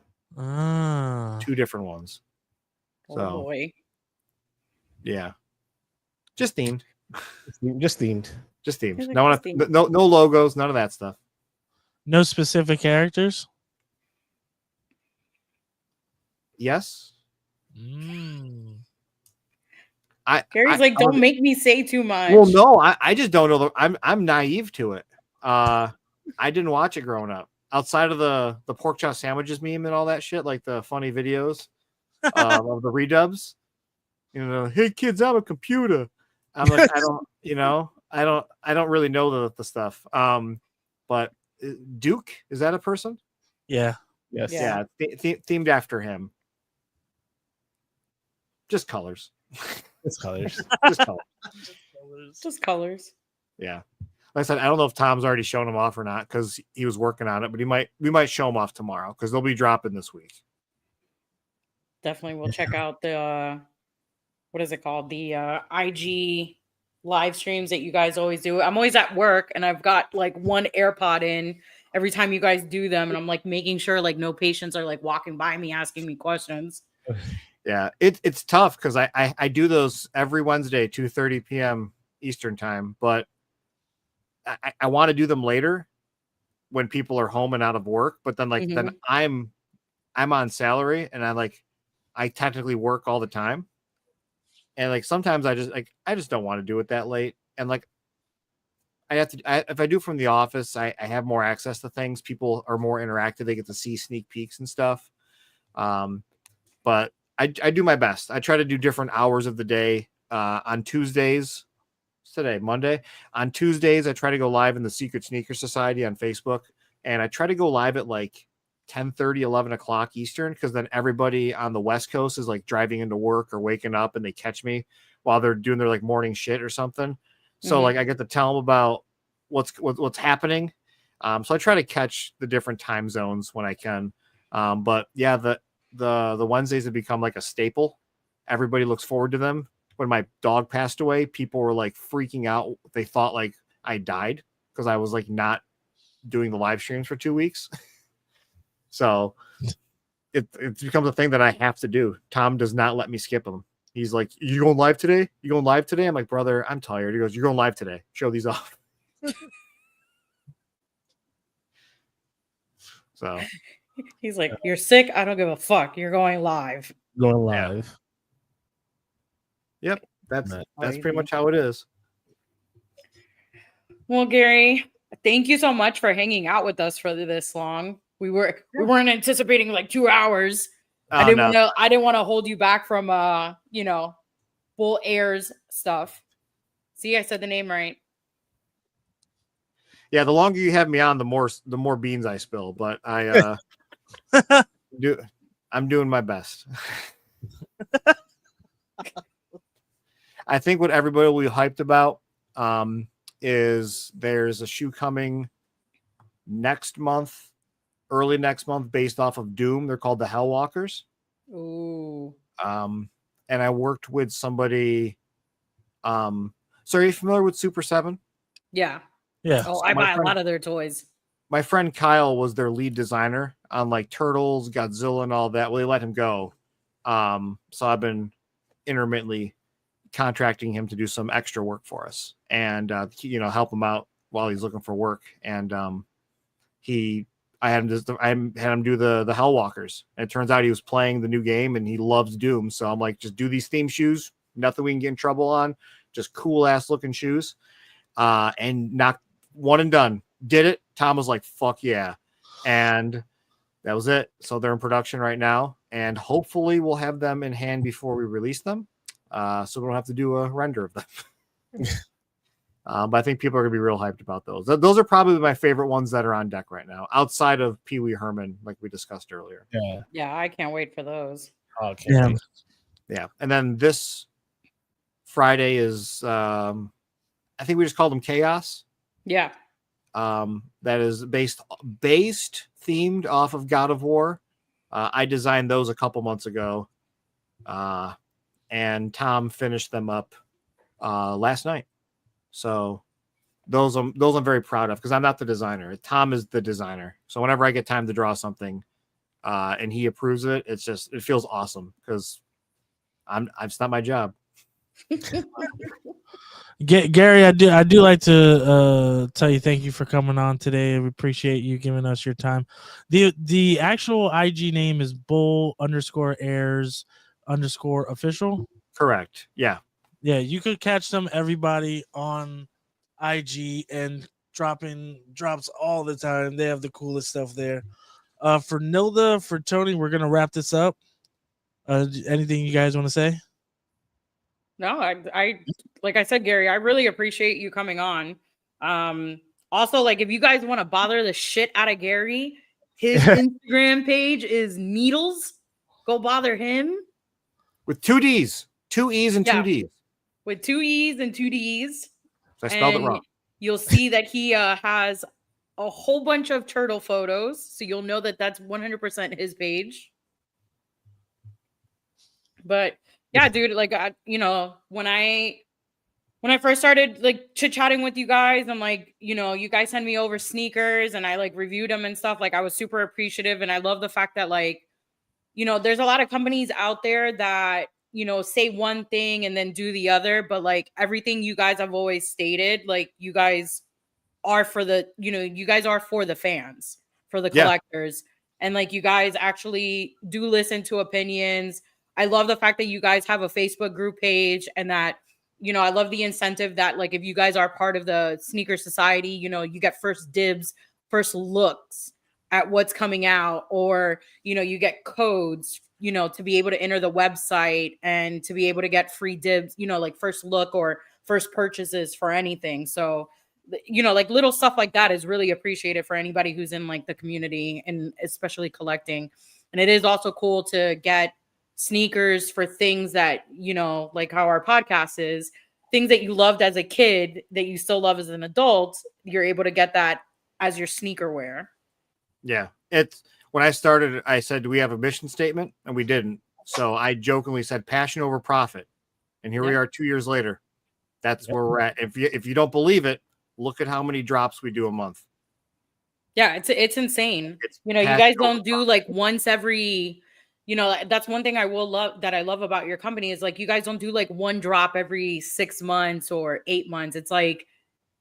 Two different ones. Oh boy. Yeah. Just themed. Just themed. No logos, none of that stuff. No specific characters? Yes. Gary's like, don't make me say too much. Well, no, I just don't know. I'm naive to it. I didn't watch it growing up. Outside of the pork chop sandwiches meme and all that shit, like the funny videos of the redubs. Hey kids, I'm a computer. I'm like, I don't really know the stuff. But Duke, is that a person? Yeah. Yes. Yeah. Themed after him. Just colors. It's colors. Just colors. Yeah. Like I said, I don't know if Tom's already shown them off or not because he was working on it, but we might show them off tomorrow because they'll be dropping this week. Definitely, we'll check out the what is it called? The IG live streams that you guys always do. I'm always at work and I've got like one AirPod in every time you guys do them, and I'm like making sure like no patients are like walking by me asking me questions. Yeah, it's tough because I do those every Wednesday, 2:30 p.m. Eastern time, but I want to do them later when people are home and out of work. But then then I'm on salary and I technically work all the time, and like sometimes I just don't want to do it that late, and like I have to if I do from the office, I have more access to things. People are more interactive; they get to see sneak peeks and stuff. But I do my best. I try to do different hours of the day on Tuesdays. today, Monday. On Tuesdays, I try to go live in the Secret Sneaker Society on Facebook, and I try to go live at like 10:30, 11 o'clock Eastern, because then everybody on the West Coast is like driving into work or waking up, and they catch me while they're doing their like morning shit or something. So like I get to tell them about what's happening. So I try to catch the different time zones when I can. But yeah, the Wednesdays have become like a staple. Everybody looks forward to them. When my dog passed away, people were like freaking out. They thought like I died because I was like not doing the live streams for 2 weeks. So it becomes a thing that I have to do. Tom does not let me skip them. He's like, "You going live today? You going live today?" I'm like, "Brother, I'm tired." He goes, "You're going live today. Show these off." So he's like, "You're sick. I don't give a fuck. You're going live." Going live. Yep, that's pretty much how it is. Well, Gary, thank you so much for hanging out with us for this long. We weren't anticipating like 2 hours. I didn't want to hold you back from BULLAIRS stuff. See, I said the name right. Yeah, the longer you have me on, the more beans I spill. But I'm doing my best. I think what everybody will be hyped about is there's a shoe coming next month, early next month, based off of Doom. They're called the Hellwalkers. Ooh. And I worked with somebody. So are you familiar with Super 7? Yeah. Yeah. Oh, I buy a lot of their toys. My friend Kyle was their lead designer on like Turtles, Godzilla, and all that. Well, they let him go. So I've been intermittently contracting him to do some extra work for us and help him out while he's looking for work. And I had him do the Hellwalkers. And it turns out he was playing the new game and he loves Doom. So I'm like, just do these theme shoes. Nothing we can get in trouble on. Just cool ass looking shoes. And knocked one and done. Did it. Tom was like, "Fuck yeah." And that was it. So they're in production right now. And hopefully we'll have them in hand before we release them. So we don't have to do a render of them. But I think people are going to be real hyped about those. Those are probably my favorite ones that are on deck right now, outside of Pee Wee Herman, like we discussed earlier. Yeah, I can't wait for those. Okay. Yeah. And then this Friday is, I think we just called them Chaos. Yeah. That is based themed off of God of War. I designed those a couple months ago. And Tom finished them up last night. So those I'm very proud of because I'm not the designer. Tom is the designer. So whenever I get time to draw something and he approves it, it feels awesome because it's not my job. Gary, I do like to tell you thank you for coming on today. We appreciate you giving us your time. The actual IG name is bull_airs_official. Correct. Yeah. Yeah, you could catch them, everybody, on IG and drops all the time. They have the coolest stuff there. For Nilda, for Tony, we're gonna wrap this up. Anything you guys want to say? No, I like I said, Gary, I really appreciate you coming on. Also, like if you guys want to bother the shit out of Gary, his Instagram page is Needles. Go bother him. With 2 D's. 2 E's and 2 D's. With 2 E's and 2 D's. So I spelled it wrong. You'll see that he has a whole bunch of turtle photos. So you'll know that that's 100% his page. But yeah, dude, like, when I first started like chit-chatting with you guys, I'm like, you guys send me over sneakers and I like reviewed them and stuff. Like I was super appreciative. And I love the fact that like, there's a lot of companies out there that, say one thing and then do the other. But like everything you guys have always stated, like you guys are for the, you guys are for the fans, for the collectors. And like you guys actually do listen to opinions. I love the fact that you guys have a Facebook group page and that, I love the incentive that like if you guys are part of the sneaker society, you get first dibs, first looks at what's coming out, or, you get codes, to be able to enter the website and to be able to get free dibs, like first look or first purchases for anything. So, you know, like little stuff like that is really appreciated for anybody who's in like the community and especially collecting. And it is also cool to get sneakers for things that, you know, like how our podcast is, things that you loved as a kid that you still love as an adult. You're able to get that as your sneaker wear. Yeah. It's when I started, I said, do we have a mission statement? And we didn't. So I jokingly said passion over profit. And here we are 2 years later. That's where we're at. If you don't believe it, look at how many drops we do a month. Yeah, it's insane. It's you know, you guys don't do like once every, you know, that's one thing I love about your company is like you guys don't do like one drop every 6 months or 8 months. It's like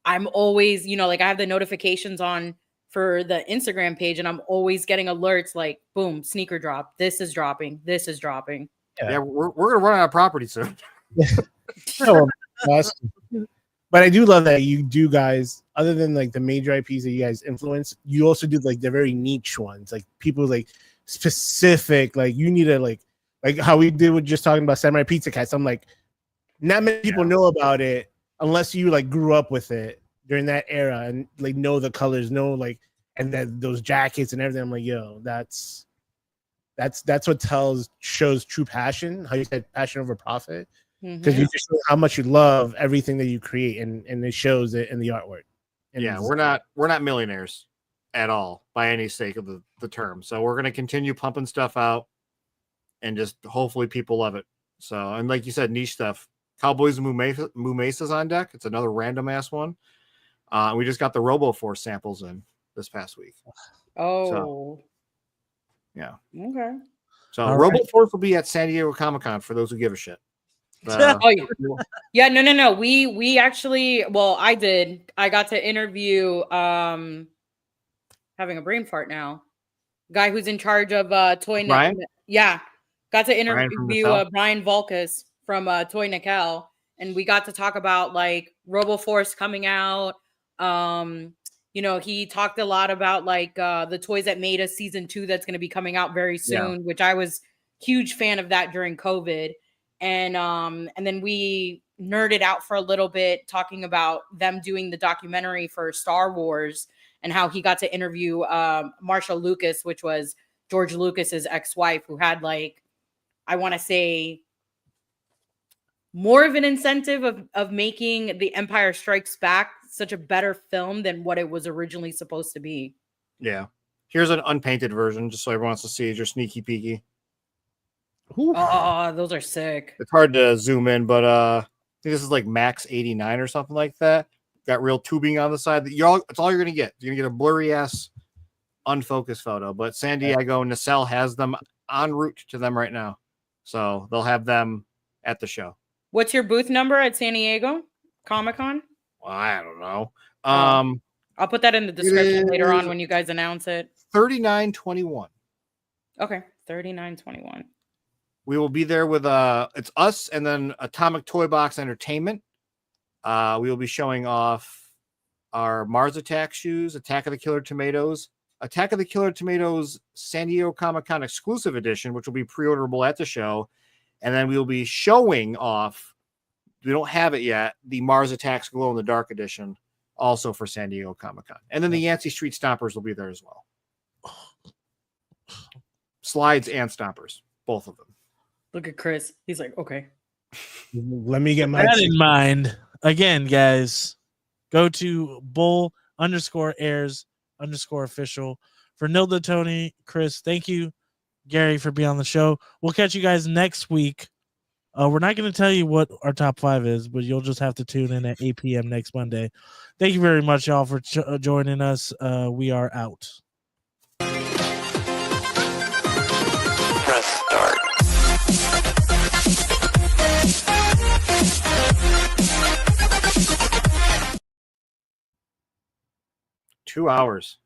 I'm always, you know, like I have the notifications on for the Instagram page and I'm always getting alerts like boom, sneaker drop. This is dropping. This is dropping. Yeah, we're gonna run out of property soon. Oh, awesome. But I do love that you do, guys, other than like the major IPs that you guys influence, you also do like the very niche ones, like people like specific, like you need to like how we did with just talking about Samurai Pizza Cats. I'm like, not many people know about it unless you like grew up with it during that era and like know the colors, know like, and then those jackets and everything. I'm like, yo, that's what shows true passion. How you said passion over profit. Because you just know how much you love everything that you create, and it shows it in the artwork. And yeah, we're not millionaires at all by any sake of the term. So we're gonna continue pumping stuff out, and just hopefully people love it. So, and like you said, niche stuff. Cowboys and Moo Mesa's on deck. It's another random ass one. We just got the RoboForce samples in this past week. Oh, so, yeah. Okay. So RoboForce will be at San Diego Comic-Con for those who give a shit. Yeah, no. We actually, well, I got to interview having a brain fart guy who's in charge of Toy Brian? Yeah. Got to interview Brian Volkus from Toy Nickel, and we got to talk about like RoboForce coming out. You know, he talked a lot about like the Toys That Made Us season 2 that's going to be coming out very soon, which I was huge fan of that during COVID. And then we nerded out for a little bit talking about them doing the documentary for Star Wars and how he got to interview Marsha Lucas, which was George Lucas's ex-wife, who had like, I want to say, more of an incentive of making The Empire Strikes Back such a better film than what it was originally supposed to be. Yeah. Here's an unpainted version, just so everyone wants to see your sneaky peeky. Oh, those are sick. It's hard to zoom in, but I think this is like Max 89 or something like that. Got real tubing on the side. It's all you're gonna get. You're gonna get a blurry ass, unfocused photo. But San Diego Nacelle has them en route to them right now, so they'll have them at the show. What's your booth number at San Diego Comic-Con? Well, I don't know. I'll put that in the description later on when you guys announce it. 3921. Okay, 3921. We will be there with it's us and then Atomic Toy Box Entertainment. We will be showing off our Mars Attack shoes, Attack of the Killer Tomatoes, Attack of the Killer Tomatoes San Diego Comic-Con exclusive edition, which will be pre-orderable at the show. And then we will be showing off, we don't have it yet, the Mars Attacks Glow in the Dark edition, also for San Diego Comic-Con. And then the Yancey Street Stompers will be there as well. Slides and Stompers, both of them. Look at Chris. He's like, okay. Let me get my that in mind. Again, guys, go to bull_airs_official. For Nilda, Tony, Chris, thank you, Gary, for being on the show. We'll catch you guys next week. We're not going to tell you what our top 5 is, but you'll just have to tune in at 8 p.m. next Monday. Thank you very much, y'all, for joining us. We are out. Press start. 2 hours.